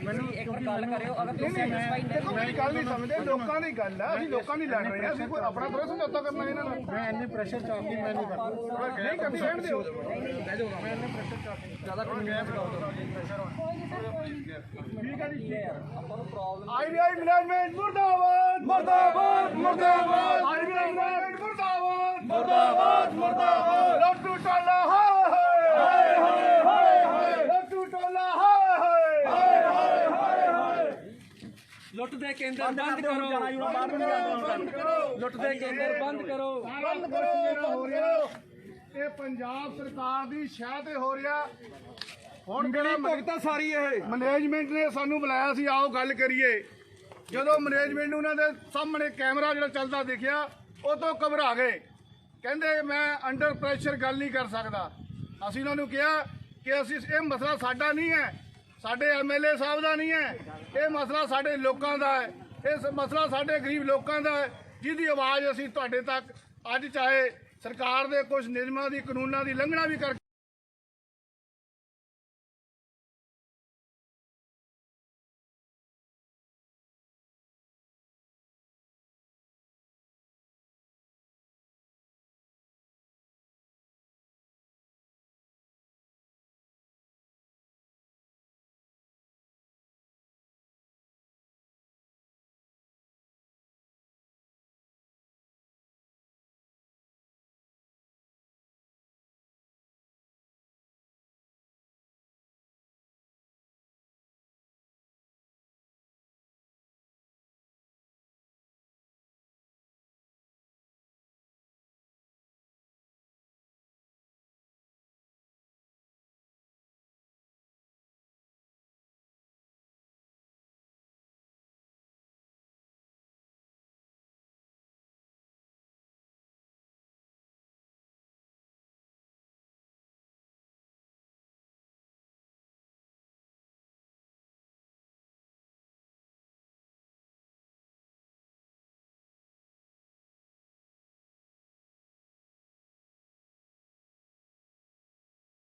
ਮੈਨੂੰ ਇੱਕ ਵਾਰ ਗੱਲ ਕਰਿਓ ਅਗਰ ਤੁਸੀਂ ਸੈਟੀਸਫਾਈ ਨਹੀਂ ਮੇਰੀ ਗੱਲ ਨਹੀਂ ਸਮਝਦੇ, ਲੋਕਾਂ ਦੀ ਗੱਲ ਆ, ਅਸੀਂ ਲੋਕਾਂ ਦੀ ਲੜ ਰਹੇ ਆ, ਅਸੀਂ ਕੋਈ ਆਪਣਾ ਥੋੜਾ ਸਮਝੌਤਾ ਕਰਨਾ ਇਹਨਾਂ ਨਾਲ। ਮੈਂ ਇੰਨੇ ਪ੍ਰੈਸ਼ਰ ਚ ਆਉਂਦੀ ਮੈਂ ਨਹੀਂ ਕਰਦਾ ਨਹੀਂ ਕਰਨੀ ਰਹਿਣ ਦਿਓ, ਬਹਿ ਜਾਓ, ਮੈਂ ਇੰਨੇ ਪ੍ਰੈਸ਼ਰ ਚ ਆਉਂਦੀ ਜ਼ਿਆਦਾ ਕਨਵੀਨੈਂਸ ਕਰਦਾ ਠੀਕ ਹੈ ਜੀ। ਆਪਾਂ ਨੂੰ ਪ੍ਰੋਬਲਮ ਆਈਵੀਆਈ ਮੈਨੇਜਮੈਂਟ ਮੁਰਦਾਬਾਦ ਮੁਰਦਾਬਾਦ ਮੁਰਦਾਬਾਦ, ਆਈਵੀਆਈ ਮੈਨੇਜਮੈਂਟ ਮੁਰਦਾਬਾਦ ਮੁਰਦਾਬਾਦ ਮੁਰਦਾਬਾਦ, ਲੱਟੂ ਟੋਲਾ ਹਾਏ ਹਾਏ ਹਾਏ ਹਾਏ ਹਾਏ, ਲੱਟੂ ਟੋਲਾ ਹਾਏ ਹਾਏ ਹਾਏ ਹਾਏ ਹਾਏ। ਲੁੱਟ ਦੇ ਕੇਂਦਰ ਬੰਦ ਕਰੋ, ਲੁੱਟ ਦੇ ਕੇਂਦਰ ਬੰਦ ਕਰੋ। ਬੰਦ ਕਰੋ ਜਿਹੜਾ ਹੋ ਰਿਹਾ ਇਹ ਪੰਜਾਬ ਸਰਕਾਰ ਦੀ ਸ਼ਹਿ ਤੇ ਹੋ ਰਿਹਾ। ਹੁਣ ਮੇਰੀ ਭੁਗਤਾ ਸਾਰੀ ਇਹ ਮੈਨੇਜਮੈਂਟ ਨੇ ਸਾਨੂੰ ਬੁਲਾਇਆ ਸੀ, ਆਓ ਗੱਲ ਕਰੀਏ। ਜਦੋਂ ਮੈਨੇਜਮੈਂਟ ਨੂੰ ਉਹਨਾਂ ਦੇ ਸਾਹਮਣੇ ਕੈਮਰਾ ਜਿਹੜਾ ਚੱਲਦਾ ਦਿਖਿਆ ਉਹ ਤੋਂ ਘਬਰਾ ਗਏ, ਕਹਿੰਦੇ ਮੈਂ ਅੰਡਰ ਪ੍ਰੈਸ਼ਰ ਗੱਲ ਨਹੀਂ ਕਰ ਸਕਦਾ। ਅਸੀਂ ਉਹਨਾਂ ਨੂੰ ਕਿਹਾ ਕਿ ਅਸੀਂ ਇਹ ਮਸਲਾ ਸਾਡਾ ਨਹੀਂ ਹੈ, ਸਾਡੇ ਐਮਐਲਏ ਸਾਹਿਬ ਦਾ ਨਹੀਂ ਹੈ, ਇਹ ਮਸਲਾ ਸਾਡੇ ਲੋਕਾਂ ਦਾ ਹੈ, ਇਹ ਮਸਲਾ ਸਾਡੇ ਗਰੀਬ ਲੋਕਾਂ ਦਾ ਹੈ, ਜਿਹਦੀ ਆਵਾਜ਼ ਅਸੀਂ ਤੁਹਾਡੇ ਤੱਕ ਅੱਜ ਚਾਹੇ ਸਰਕਾਰ ਦੇ ਕੁਝ ਨਿਯਮਾਂ ਦੀ ਕਾਨੂੰਨਾਂ ਦੀ ਉਲੰਘਣਾ ਵੀ ਕਰਕੇ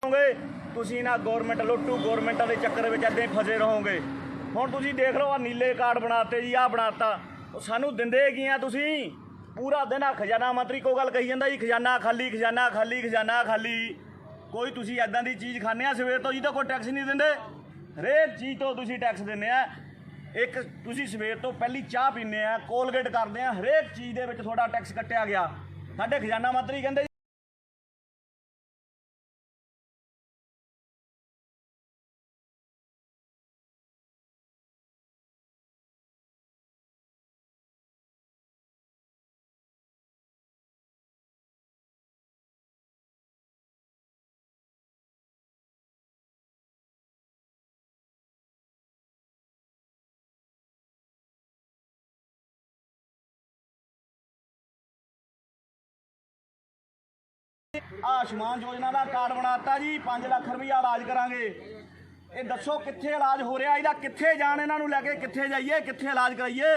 ਹੋਗੇ ਤੁਸੀਂ ਨਾ ਗਵਰਨਮੈਂਟ ਲੁੱਟੂ ਗਵਰਨਮੈਂਟਾਂ ਦੇ ਚੱਕਰ ਵਿੱਚ ਇੱਦਾਂ ਹੀ ਫਸੇ ਰਹੋਗੇ। ਹੁਣ ਤੁਸੀਂ ਦੇਖ ਲਓ ਆ ਨੀਲੇ ਕਾਰਡ ਬਣਾਤੇ ਜੀ, ਆਹ ਬਣਾਤਾ, ਉਹ ਸਾਨੂੰ ਦਿੰਦੇ ਕੀ ਆ ਤੁਸੀਂ? ਪੂਰਾ ਦਿਨ ਆ ਖਜ਼ਾਨਾ ਮੰਤਰੀ ਕੋ ਗੱਲ ਕਹੀ ਜਾਂਦਾ ਜੀ, ਖਜ਼ਾਨਾ ਖਾਲੀ ਖਜ਼ਾਨਾ ਖਾਲੀ ਖਜ਼ਾਨਾ ਖਾਲੀ। ਕੋਈ ਤੁਸੀਂ ਇੱਦਾਂ ਦੀ ਚੀਜ਼ ਖਾਂਦੇ ਆ ਸਵੇਰ ਤੋਂ ਜਿਹਦਾ ਕੋਈ ਟੈਕਸ ਨਹੀਂ ਦਿੰਦੇ? ਹਰੇਕ ਚੀਜ਼ ਤੋਂ ਤੁਸੀਂ ਟੈਕਸ ਦਿੰਦੇ ਆ। ਇੱਕ ਤੁਸੀਂ ਸਵੇਰ ਤੋਂ ਪਹਿਲੀ ਚਾਹ ਪੀਂਦੇ ਆ, ਕੋਲਗੇਟ ਕਰਦੇ ਆ, ਹਰੇਕ ਚੀਜ਼ ਦੇ ਵਿੱਚ ਤੁਹਾਡਾ ਟੈਕਸ ਕੱਟਿਆ ਗਿਆ। ਸਾਡੇ ਖਜ਼ਾਨਾ ਮੰਤਰੀ ਕਹਿੰਦੇ ਆਯੁਸ਼ਮਾਨ ਯੋਜਨਾ ਦਾ ਕਾਰਡ ਬਣਾਤਾ ਜੀ, 5 ਲੱਖ ਰੁਪਈਆ ਇਲਾਜ ਕਰਾਂਗੇ। ਇਹ ਦੱਸੋ ਕਿੱਥੇ ਇਲਾਜ ਹੋ ਰਿਹਾ? ਇਹਦਾ ਕਿੱਥੇ ਜਾਣ? ਇਹਨਾਂ ਨੂੰ ਲੈ ਕੇ ਕਿੱਥੇ ਜਾਈਏ? ਕਿੱਥੇ ਇਲਾਜ ਕਰਾਈਏ?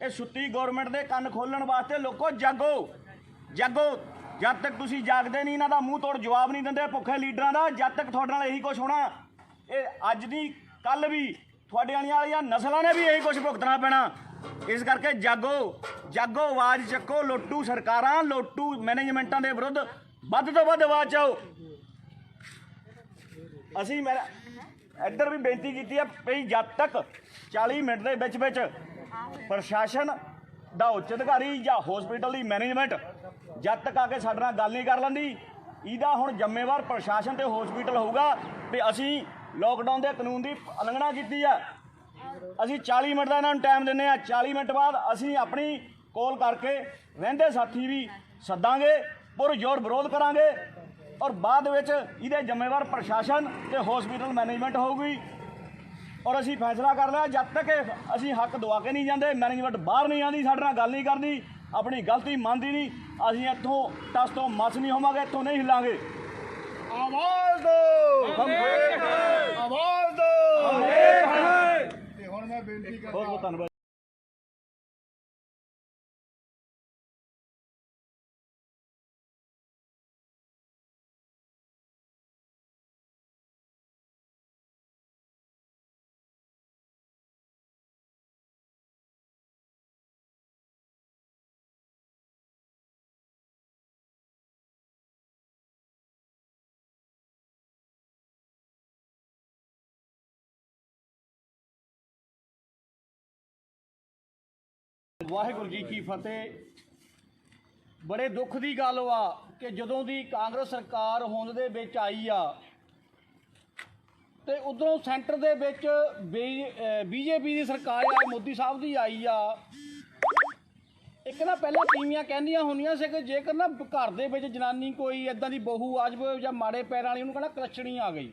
ਇਹ ਸੁੱਤੀ ਗਵਰਨਮੈਂਟ ਦੇ ਕੰਨ ਖੋਲਣ ਵਾਸਤੇ ਲੋਕੋ ਜਾਗੋ ਜਾਗੋ। ਜਦ ਤੱਕ ਤੁਸੀਂ ਜਾਗਦੇ ਨਹੀਂ, ਇਹਨਾਂ ਦਾ ਮੂੰਹ ਤੋੜ ਜਵਾਬ ਨਹੀਂ ਦਿੰਦੇ ਭੁੱਖੇ ਲੀਡਰਾਂ ਦਾ, ਜਦ ਤੱਕ ਤੁਹਾਡੇ ਨਾਲ ਇਹੀ ਕੁਝ ਹੋਣਾ। ਇਹ ਅੱਜ ਦੀ ਕੱਲ ਵੀ ਤੁਹਾਡੇ ਵਾਲੀਆਂ ਨਸਲਾਂ ਨੇ ਵੀ ਇਹੀ ਕੁਝ ਭੁਗਤਣਾ ਪੈਣਾ। ਇਸ ਕਰਕੇ ਜਾਗੋ ਜਾਗੋ, ਆਵਾਜ਼ ਚੱਕੋ। ਲੋਟੂ ਸਰਕਾਰਾਂ, ਲੋਟੂ ਮੈਨੇਜਮੈਂਟਾਂ ਦੇ ਵਿਰੁੱਧ ਵੱਧ ਤੋਂ ਵੱਧ ਆਵਾਜ਼ ਚਾਓ। ਅਸੀਂ ਇੱਧਰ ਵੀ ਬੇਨਤੀ ਕੀਤੀ ਹੈ ਵੀ ਜਦ ਤੱਕ 40 ਮਿੰਟ ਦੇ ਵਿੱਚ ਵਿੱਚ ਪ੍ਰਸ਼ਾਸਨ ਦਾ ਉੱਚ ਅਧਿਕਾਰੀ ਜਾਂ ਹਸਪੀਟਲ ਦੀ ਮੈਨੇਜਮੈਂਟ ਜਦ ਤੱਕ ਆ ਕੇ ਸਾਡੇ ਨਾਲ ਗੱਲ ਨਹੀਂ ਕਰ ਲੈਂਦੀ, ਇਹਦਾ ਹੁਣ ਜ਼ਿੰਮੇਵਾਰ ਪ੍ਰਸ਼ਾਸਨ ਤੇ ਹਸਪੀਟਲ ਹੋਊਗਾ ਵੀ ਅਸੀਂ ਲੋਕਡਾਊਨ ਦੇ ਕਾਨੂੰਨ ਦੀ ਉਲੰਘਣਾ ਕੀਤੀ ਹੈ। ਅਸੀਂ 40 ਮਿੰਟ ਦਾ ਇਹਨਾਂ ਨੂੰ ਟਾਈਮ ਦਿੰਦੇ ਹਾਂ। 40 ਮਿੰਟ ਬਾਅਦ ਅਸੀਂ ਆਪਣੀ ਕੋਲ ਕਰਕੇ ਰਹਿੰਦੇ ਸਾਥੀ ਵੀ ਸੱਦਾਂਗੇ, ਪੁਰਜ਼ੋਰ ਵਿਰੋਧ ਕਰਾਂਗੇ ਔਰ ਬਾਅਦ ਵਿੱਚ ਇਹਦੇ ਜ਼ਿੰਮੇਵਾਰ ਪ੍ਰਸ਼ਾਸਨ ਤੇ ਹਸਪੀਟਲ ਮੈਨੇਜਮੈਂਟ ਹੋਊਗੀ। ਔਰ ਅਸੀਂ ਫੈਸਲਾ ਕਰ ਲਿਆ ਜਦ ਤੱਕ ਅਸੀਂ ਹੱਕ ਦਵਾ ਕੇ ਨਹੀਂ ਜਾਂਦੇ, ਮੈਨੇਜਮੈਂਟ ਬਾਹਰ ਨਹੀਂ ਆਉਂਦੀ, ਸਾਡੇ ਨਾਲ ਗੱਲ ਨਹੀਂ ਕਰਦੀ, ਆਪਣੀ ਗਲਤੀ ਮੰਨਦੀ ਨਹੀਂ, ਅਸੀਂ ਇੱਥੋਂ ਟਸ ਤੋਂ ਮਸ ਨਹੀਂ ਹੋਵਾਂਗੇ, ਇੱਥੋਂ ਨਹੀਂ ਹਿੱਲਾਂਗੇ। ਆਵਾਜ਼ ਦੋ, ਆਵਾਜ਼ ਦੋ। ਤੇ ਹੁਣ ਮੈਂ ਬੇਨਤੀ ਕਰਦਾ, ਬਹੁਤ ਬਹੁਤ ਧੰਨਵਾਦ। ਵਾਹਿਗੁਰੂ ਜੀ ਕੀ ਫਤਿਹ। ਬੜੇ ਦੁੱਖ ਦੀ ਗੱਲ ਵਾ ਕਿ ਜਦੋਂ ਦੀ ਕਾਂਗਰਸ ਸਰਕਾਰ ਹੋਂਦ ਦੇ ਵਿੱਚ ਆਈ ਆ ਤੇ ਉਧਰੋਂ ਸੈਂਟਰ ਦੇ ਵਿੱਚ ਬੀਜੇਪੀ ਦੀ ਸਰਕਾਰ ਆ, ਮੋਦੀ ਸਾਹਿਬ ਦੀ ਆਈ ਆ। ਇੱਕ ਨਾ ਪਹਿਲਾਂ ਤੀਵੀਆਂ ਕਹਿੰਦੀਆਂ ਹੁੰਦੀਆਂ ਸੀ ਕਿ ਜੇਕਰ ਨਾ ਘਰ ਦੇ ਵਿੱਚ ਜਨਾਨੀ ਕੋਈ ਇਦਾਂ ਦੀ ਬਹੂ ਆ ਜਾਵੇ ਜਾਂ ਮਾੜੇ ਪੈਰਾਂ ਵਾਲੀ, ਉਹਨੂੰ ਕਹਿੰਦਾ ਕਲੱਛਣੀ ਆ ਗਈ।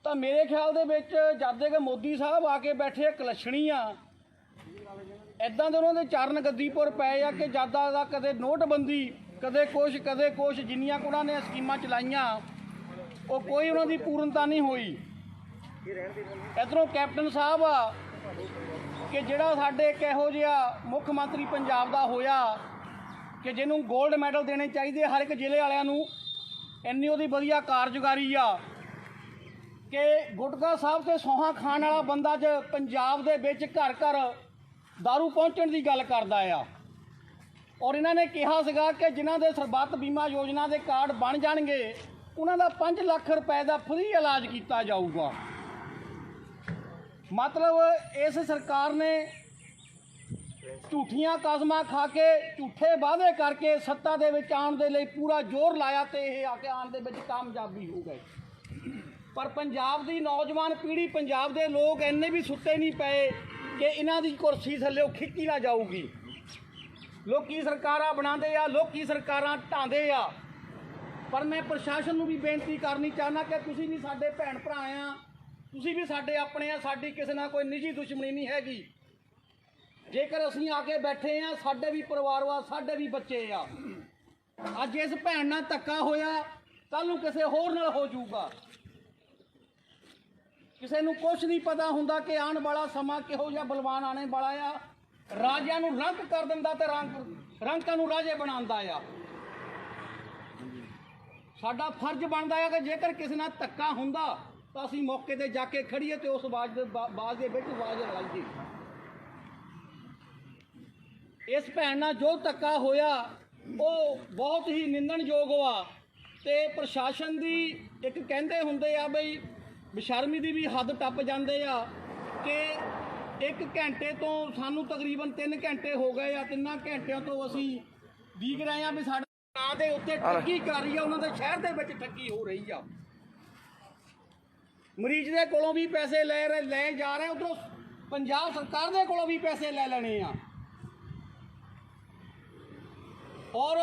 ਤਾਂ ਮੇਰੇ ਖਿਆਲ ਦੇ ਵਿੱਚ ਜਦ ਦੇ ਕਿ ਮੋਦੀ ਸਾਹਿਬ ਆ ਕੇ ਬੈਠੇ ਕਲੱਛਣੀ ਆ, ਇੱਦਾਂ ਦੇ ਉਹਨਾਂ ਦੇ ਚਰਨ ਗੱਦੀਪੁਰ ਪਏ ਆ ਕਿ ਜਿਆਦਾ ਦਾ ਕਦੇ ਨੋਟਬੰਦੀ, ਕਦੇ ਕੁਛ ਜਿੰਨੀਆਂ ਕੁ ਉਹਨਾਂ ਨੇ ਸਕੀਮਾਂ ਚਲਾਈਆਂ ਉਹ ਕੋਈ ਉਹਨਾਂ ਦੀ ਪੂਰਨਤਾ ਨਹੀਂ ਹੋਈ। ਇੱਧਰੋਂ ਕੈਪਟਨ ਸਾਹਿਬ ਆ ਕਿ ਜਿਹੜਾ ਸਾਡੇ ਇੱਕ ਇਹੋ ਜਿਹਾ ਮੁੱਖ ਮੰਤਰੀ ਪੰਜਾਬ ਦਾ ਹੋਇਆ ਕਿ ਜਿਹਨੂੰ 골ਡ ਮੈਡਲ ਦੇਣੇ ਚਾਹੀਦੇ ਹਰ ਇੱਕ ਜ਼ਿਲ੍ਹੇ ਵਾਲਿਆਂ ਨੂੰ, ਇੰਨੀ ਉਹਦੀ ਵਧੀਆ ਕਾਰਜਕਾਰੀ ਆ ਕਿ ਗੁਟਕਾ ਸਾਹਿਬ ਤੇ ਸੌਹਾਂ ਖਾਣ ਵਾਲਾ ਬੰਦਾ ਜ ਪੰਜਾਬ ਦੇ ਵਿੱਚ ਘਰ ਘਰ ਦਾਰੂ ਪਹੁੰਚਣ ਦੀ ਗੱਲ ਕਰਦਾ ਆ। ਔਰ ਇਹਨਾਂ ਨੇ ਕਿਹਾ ਸੀਗਾ ਕਿ ਜਿਨ੍ਹਾਂ ਦੇ ਸਰਬੱਤ ਬੀਮਾ ਯੋਜਨਾ ਦੇ ਕਾਰਡ ਬਣ ਜਾਣਗੇ ਉਹਨਾਂ ਦਾ 5 ਲੱਖ ਰੁਪਏ ਦਾ ਫ੍ਰੀ ਇਲਾਜ ਕੀਤਾ ਜਾਊਗਾ। ਮਤਲਬ ਇਸ ਸਰਕਾਰ ਨੇ ਝੂਠੀਆਂ ਕਸਮਾਂ ਖਾ ਕੇ, ਝੂਠੇ ਵਾਅਦੇ ਕਰਕੇ ਸੱਤਾ ਦੇ ਵਿੱਚ ਆਉਣ ਦੇ ਲਈ ਪੂਰਾ ਜ਼ੋਰ ਲਾਇਆ ਤੇ ਇਹ ਆ ਕੇ ਆਉਣ ਦੇ ਵਿੱਚ ਕਾਮਯਾਬੀ ਹੋ ਗਏ। ਪਰ ਪੰਜਾਬ ਦੀ ਨੌਜਵਾਨ ਪੀੜ੍ਹੀ, ਪੰਜਾਬ ਦੇ ਲੋਕ ਇੰਨੇ ਵੀ ਸੁੱਤੇ ਨਹੀਂ ਪਏ ਕਿ ਇਹਨਾਂ ਦੀ ਕੁਰਸੀ ਥੱਲੇ ਖਿੱਚੀ ਨਾ ਜਾਊਗੀ। ਲੋਕੀ ਸਰਕਾਰਾਂ ਬਣਾਉਂਦੇ ਆ, ਲੋਕੀ ਸਰਕਾਰਾਂ ਢਾਉਂਦੇ ਆ। ਪਰ ਮੈਂ ਪ੍ਰਸ਼ਾਸਨ ਨੂੰ ਵੀ ਬੇਨਤੀ ਕਰਨੀ ਚਾਹੁੰਦਾ ਕਿ ਤੁਸੀਂ ਵੀ ਸਾਡੇ ਭੈਣ ਭਰਾ ਆ, ਤੁਸੀਂ ਵੀ ਸਾਡੇ ਆਪਣੇ ਆ, ਸਾਡੀ ਕਿਸੇ ਨਾਲ ਕੋਈ ਨਿੱਜੀ ਦੁਸ਼ਮਣੀ ਨਹੀਂ ਹੈਗੀ। ਜੇਕਰ ਅਸੀਂ ਆ ਕੇ ਬੈਠੇ ਆ, ਸਾਡੇ ਵੀ ਪਰਿਵਾਰ ਵਾ, ਸਾਡੇ ਵੀ ਬੱਚੇ ਆ। ਅੱਜ ਇਸ ਭੈਣ ਨਾਲ ਧੱਕਾ ਹੋਇਆ, ਕੱਲ ਨੂੰ ਕਿਸੇ ਹੋਰ ਨਾਲ ਹੋ ਜਾਊਗਾ। ਕਿਸੇ ਨੂੰ ਕੁਛ ਨਹੀਂ ਪਤਾ ਹੁੰਦਾ ਕਿ ਆਉਣ ਵਾਲਾ ਸਮਾਂ ਕਿਹੋ ਜਿਹਾ ਬਲਵਾਨ ਆਣੇ ਵਾਲਾ ਆ। ਰਾਜਿਆਂ ਨੂੰ ਰੰਕ ਕਰ ਦਿੰਦਾ ਤੇ ਰੰਕਾਂ ਨੂੰ ਰਾਜੇ ਬਣਾਉਂਦਾ ਆ। ਸਾਡਾ ਫਰਜ਼ ਬਣਦਾ ਹੈ ਕਿ ਜੇਕਰ ਕਿਸੇ ਨਾਲ ਧੱਕਾ ਹੁੰਦਾ ਤਾਂ ਅਸੀਂ ਮੌਕੇ ਤੇ ਜਾ ਕੇ ਖੜੀਏ ਤੇ ਉਸ ਬਾਜ਼ ਦੇ ਵਿੱਚ ਆਵਾਜ਼ ਲਾਈਏ। ਇਸ ਭੈਣ ਨਾਲ ਜੋ ਧੱਕਾ ਹੋਇਆ ਉਹ ਬਹੁਤ ਹੀ ਨਿੰਦਣਯੋਗ ਵਾ ਤੇ ਪ੍ਰਸ਼ਾਸਨ ਦੀ ਇੱਕ ਕਹਿੰਦੇ ਹੁੰਦੇ ਆ ਬਈ ਬੇਸ਼ਰਮੀ ਦੀ ਵੀ ਹੱਦ ਟੱਪ ਜਾਂਦੇ ਆ ਕਿ 1 ਘੰਟੇ ਤੋਂ ਸਾਨੂੰ ਤਕਰੀਬਨ 3 ਘੰਟੇ ਹੋ ਗਏ ਆ। 3 ਘੰਟਿਆਂ ਤੋਂ ਅਸੀਂ ਉਡੀਕ ਰਹੇ ਆ ਵੀ ਸਾਡੇ ਨਾਂ ਦੇ ਉੱਤੇ ਠੱਗੀ ਕਰ ਰਹੀ ਆ, ਉਹਨਾਂ ਦੇ ਸ਼ਹਿਰ ਦੇ ਵਿੱਚ ਠੱਗੀ ਹੋ ਰਹੀ ਆ। ਮਰੀਜ਼ ਦੇ ਕੋਲੋਂ ਵੀ ਪੈਸੇ ਲੈ ਜਾ ਰਹੇ, ਉਧਰੋਂ ਪੰਜਾਬ ਸਰਕਾਰ ਦੇ ਕੋਲੋਂ ਵੀ ਪੈਸੇ ਲੈ ਲੈਣੇ ਆ। ਔਰ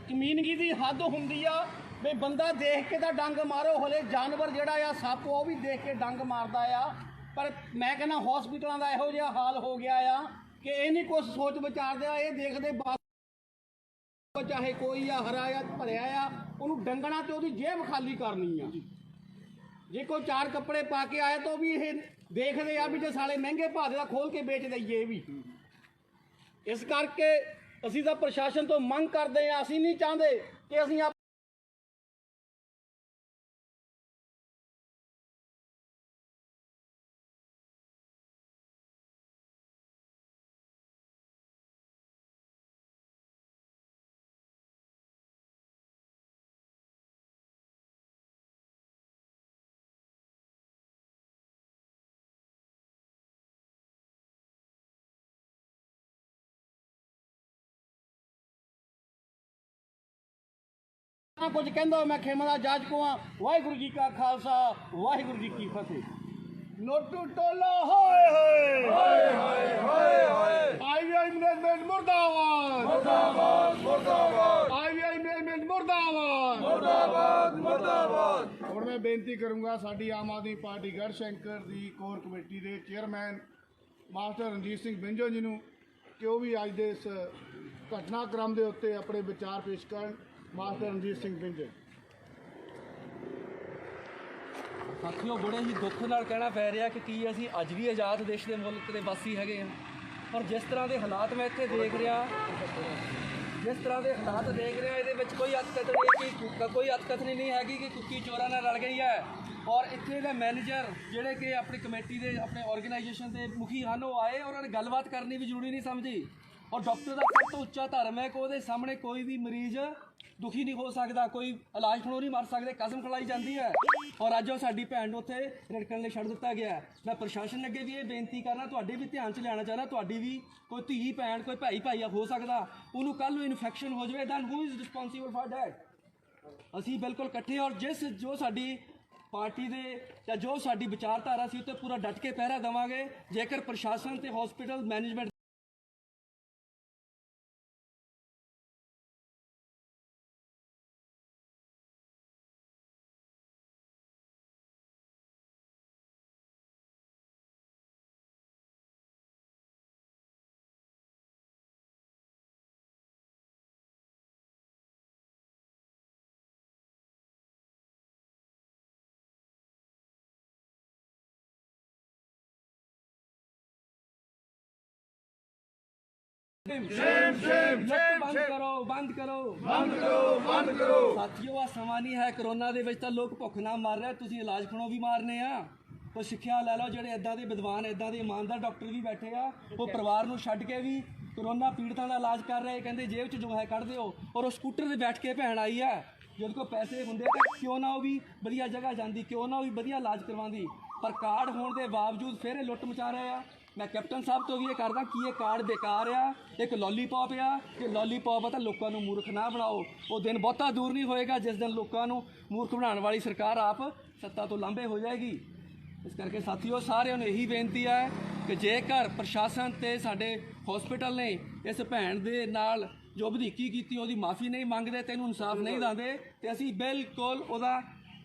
ਕਮੀਨਗੀ ਦੀ ਹੱਦ ਹੁੰਦੀ ਆ ਵੀ ਬੰਦਾ ਦੇਖ ਕੇ ਤਾਂ ਡੰਗ ਮਾਰੋ, ਹਲੇ ਜਾਨਵਰ ਜਿਹੜਾ ਆ ਸੱਪ ਉਹ ਵੀ ਦੇਖ ਕੇ ਡੰਗ ਮਾਰਦਾ ਆ। ਪਰ ਮੈਂ ਕਹਿੰਦਾ ਹਸਪੀਟਲਾਂ ਦਾ ਇਹੋ ਜਿਹਾ ਹਾਲ ਹੋ ਗਿਆ ਆ ਕਿ ਇਹ ਨਹੀਂ ਕੁਛ ਸੋਚ ਵਿਚਾਰਦੇ ਆ, ਇਹ ਦੇਖਦੇ ਬਾਅਦ ਚਾਹੇ ਕੋਈ ਆ ਹਰਾ ਆ ਭਰਿਆ ਆ ਉਹਨੂੰ ਡੰਗਣਾ ਤੇ ਉਹਦੀ ਜੇਬ ਖਾਲੀ ਕਰਨੀ ਆ। ਜੇ ਕੋਈ 4 ਕੱਪੜੇ ਪਾ ਕੇ ਆਇਆ ਤਾਂ ਉਹ ਵੀ ਇਹ ਦੇਖਦੇ ਆ ਵੀ ਜੇ ਸਾਲੇ ਮਹਿੰਗੇ ਭਾਅ ਦਾ ਖੋਲ ਕੇ ਵੇਚ ਦਈਏ ਇਹ ਵੀ। ਇਸ ਕਰਕੇ ਅਸੀਂ ਤਾਂ ਪ੍ਰਸ਼ਾਸਨ ਤੋਂ ਮੰਗ ਕਰਦੇ ਆ, ਅਸੀਂ ਨਹੀਂ ਚਾਹੁੰਦੇ ਕਿ ਅਸੀਂ ਕੁਝ ਕਹਿੰਦਾ ਮੈਂ ਖੇਮਾ ਦਾ ਜੱਜ ਕੋ ਆ। ਵਾਹਿਗੁਰੂ ਜੀ ਕਾ ਖਾਲਸਾ ਵਾਹਿਗੁਰੂ ਜੀ ਕੀ ਫਤਿਹ। ਨੋਟੂ ਟੋਲਾ ਹੋਏ ਹੋਏ ਹੋਏ ਹੋਏ ਹੋਏ ਹੋਏ। ਆਈਵੀਆਈ ਮੈਨੇਜਮੈਂਟ ਮੁਰਦਾਬਾਦ ਮੁਰਦਾਬਾਦ ਮੁਰਦਾਬਾਦ। ਆਈਵੀਆਈ ਮੈਨੇਜਮੈਂਟ ਮੁਰਦਾਬਾਦ ਮੁਰਦਾਬਾਦ ਮੁਰਦਾਬਾਦ। ਹੁਣ ਮੈਂ ਬੇਨਤੀ ਕਰੂੰਗਾ ਸਾਡੀ ਆਮ ਆਦਮੀ ਪਾਰਟੀ ਗੜਸ਼ੰਕਰ ਦੀ ਕੋਰ ਕਮੇਟੀ ਦੇ ਚੇਅਰਮੈਨ ਮਾਸਟਰ ਰਣਜੀਤ ਸਿੰਘ ਬਿੰਜੋ ਜੀ ਨੂੰ ਕਿ ਉਹ ਵੀ ਅੱਜ ਦੇ ਇਸ ਘਟਨਾਕ੍ਰਮ ਦੇ ਉੱਤੇ ਆਪਣੇ ਵਿਚਾਰ ਪੇਸ਼ ਕਰਨ। ਮਾਸਟਰ ਰਣਜੀਤ ਸਿੰਘ ਬਿੰਜੋ। ਸਾਥੀਓ, ਬੜੇ ਹੀ ਦੁੱਖ ਨਾਲ ਕਹਿਣਾ ਪੈ ਰਿਹਾ ਕਿ ਕੀ ਅਸੀਂ ਅੱਜ ਵੀ ਆਜ਼ਾਦ ਦੇਸ਼ ਦੇ ਮੁਲਕ ਦੇ ਵਾਸੀ ਹੈਗੇ ਹਾਂ। ਪਰ ਜਿਸ ਤਰ੍ਹਾਂ ਦੇ ਹਾਲਾਤ ਮੈਂ ਇੱਥੇ ਦੇਖ ਰਿਹਾ ਇਹਦੇ ਵਿੱਚ ਕੋਈ ਅਤਕਥਨੀ ਨਹੀਂ ਹੈਗੀ ਕਿ ਕੁੱਕੀ ਚੋਰਾਂ ਨਾਲ ਰਲ ਗਈ ਹੈ। ਔਰ ਇੱਥੇ ਦੇ ਮੈਨੇਜਰ ਜਿਹੜੇ ਕਿ ਆਪਣੀ ਕਮੇਟੀ ਦੇ ਆਪਣੇ ਆਰਗੇਨਾਈਜੇਸ਼ਨ ਦੇ ਮੁਖੀ ਹਨ, ਉਹ ਆਏ, ਉਹਨਾਂ ਨੇ ਗੱਲਬਾਤ ਕਰਨੀ ਵੀ ਜ਼ਰੂਰੀ ਨਹੀਂ ਸਮਝੀ। ਔਰ ਡਾਕਟਰ ਦਾ ਸਭ ਤੋਂ ਉੱਚਾ ਧਰਮ ਹੈ ਕਿ ਉਹਦੇ ਸਾਹਮਣੇ ਕੋਈ ਵੀ ਮਰੀਜ਼ ਦੁਖੀ ਨਹੀਂ ਹੋ ਸਕਦਾ, ਕੋਈ ਇਲਾਜ ਖਣੋ ਨਹੀਂ ਮਰ ਸਕਦੇ, ਕਸਮ ਖਲਾਈ ਜਾਂਦੀ ਹੈ। ਔਰ ਅੱਜ ਉਹ ਸਾਡੀ ਭੈਣ ਨੂੰ ਉੱਥੇ ਰੜਕਣ ਲਈ ਛੱਡ ਦਿੱਤਾ ਗਿਆ। ਮੈਂ ਪ੍ਰਸ਼ਾਸਨ ਅੱਗੇ ਵੀ ਇਹ ਬੇਨਤੀ ਕਰਨਾ, ਤੁਹਾਡੇ ਵੀ ਧਿਆਨ 'ਚ ਲਿਆਉਣਾ ਚਾਹੁੰਦਾ, ਤੁਹਾਡੀ ਵੀ ਕੋਈ ਧੀ ਭੈਣ ਕੋਈ ਭਾਈ ਹੋ ਸਕਦਾ, ਉਹਨੂੰ ਕੱਲ੍ਹ ਨੂੰ ਇਨਫੈਕਸ਼ਨ ਹੋ ਜਾਵੇ, then who is responsible for that. ਅਸੀਂ ਬਿਲਕੁਲ ਇਕੱਠੇ ਔਰ ਜੋ ਸਾਡੀ ਪਾਰਟੀ ਦੇ ਜਾਂ ਜੋ ਸਾਡੀ ਵਿਚਾਰਧਾਰਾ ਸੀ ਉੱਤੇ ਪੂਰਾ ਡਟ ਕੇ ਪਹਿਰਾ ਦੇਵਾਂਗੇ। ਜੇਕਰ ਪ੍ਰਸ਼ਾਸਨ ਤੇ ਹਸਪੀਟਲ ਮੈਨੇਜਮੈਂਟ ਬੰਦ ਕਰੋ ਸਾਥੀਓ। ਆ ਸਮਾਂ ਨਹੀਂ ਹੈ ਕਰੋਨਾ ਦੇ ਵਿੱਚ ਤਾਂ ਲੋਕ ਭੁੱਖ ਨਾਲ ਮਰ ਰਹੇ, ਤੁਸੀਂ ਇਲਾਜ ਖਣੋ ਵੀ ਮਾਰਨੇ ਆ। ਕੋਈ ਸਿੱਖਿਆ ਲੈ ਲਓ, ਜਿਹੜੇ ਇੱਦਾਂ ਦੇ ਵਿਦਵਾਨ ਇੱਦਾਂ ਦੇ ਇਮਾਨਦਾਰ ਡਾਕਟਰ ਵੀ ਬੈਠੇ ਆ, ਉਹ ਪਰਿਵਾਰ ਨੂੰ ਛੱਡ ਕੇ ਵੀ ਕਰੋਨਾ ਪੀੜਤਾਂ ਦਾ ਇਲਾਜ ਕਰ ਰਹੇ, ਕਹਿੰਦੇ ਜੇਬ 'ਚ ਜੋ ਹੈ ਕੱਢ ਦਿਓ। ਔਰ ਉਹ ਸਕੂਟਰ 'ਤੇ ਬੈਠ ਕੇ ਭੈਣ ਆਈ ਹੈ, ਜਿਹਦੇ ਕੋਲ ਪੈਸੇ ਹੁੰਦੇ ਤਾਂ ਕਿਉਂ ਨਾ ਉਹ ਵੀ ਵਧੀਆ ਜਗ੍ਹਾ ਜਾਂਦੀ, ਕਿਉਂ ਨਾ ਉਹ ਵੀ ਵਧੀਆ ਇਲਾਜ ਕਰਵਾਉਂਦੀ। ਪਰ ਕਾਰਡ ਹੋਣ ਦੇ ਬਾਵਜੂਦ ਫਿਰ ਇਹ ਲੁੱਟ ਮਚਾ ਰਹੇ ਆ। ਮੈਂ ਕੈਪਟਨ ਸਾਹਿਬ ਤੋਂ ਵੀ ਇਹ ਕਰਦਾ ਕਿ ਇਹ ਕਾਰਡ ਬੇਕਾਰ ਆ, ਇੱਕ ਲੋਲੀਪੌਪ ਆ, ਕਿ ਲੋਲੀਪੌਪ ਆ ਤਾਂ ਲੋਕਾਂ ਨੂੰ ਮੂਰਖ ਨਾ ਬਣਾਓ। ਉਹ ਦਿਨ ਬਹੁਤਾ ਦੂਰ ਨਹੀਂ ਹੋਏਗਾ ਜਿਸ ਦਿਨ ਲੋਕਾਂ ਨੂੰ ਮੂਰਖ ਬਣਾਉਣ ਵਾਲੀ ਸਰਕਾਰ ਆਪ ਸੱਤਾ ਤੋਂ ਲਾਂਭੇ ਹੋ ਜਾਏਗੀ। ਇਸ ਕਰਕੇ ਸਾਥੀਓ, ਸਾਰਿਆਂ ਨੂੰ ਇਹੀ ਬੇਨਤੀ ਹੈ ਕਿ ਜੇਕਰ ਪ੍ਰਸ਼ਾਸਨ ਤੇ ਸਾਡੇ ਹਸਪੀਟਲ ਨੇ ਇਸ ਭੈਣ ਦੇ ਨਾਲ ਜੋ ਵਧੀਕੀ ਕੀਤੀ ਉਹਦੀ ਮਾਫੀ ਨਹੀਂ ਮੰਗਦੇ ਤੇ ਇਹਨੂੰ ਇਨਸਾਫ ਨਹੀਂ ਦਿੰਦੇ ਤੇ ਅਸੀਂ ਬਿਲਕੁਲ ਉਹਦਾ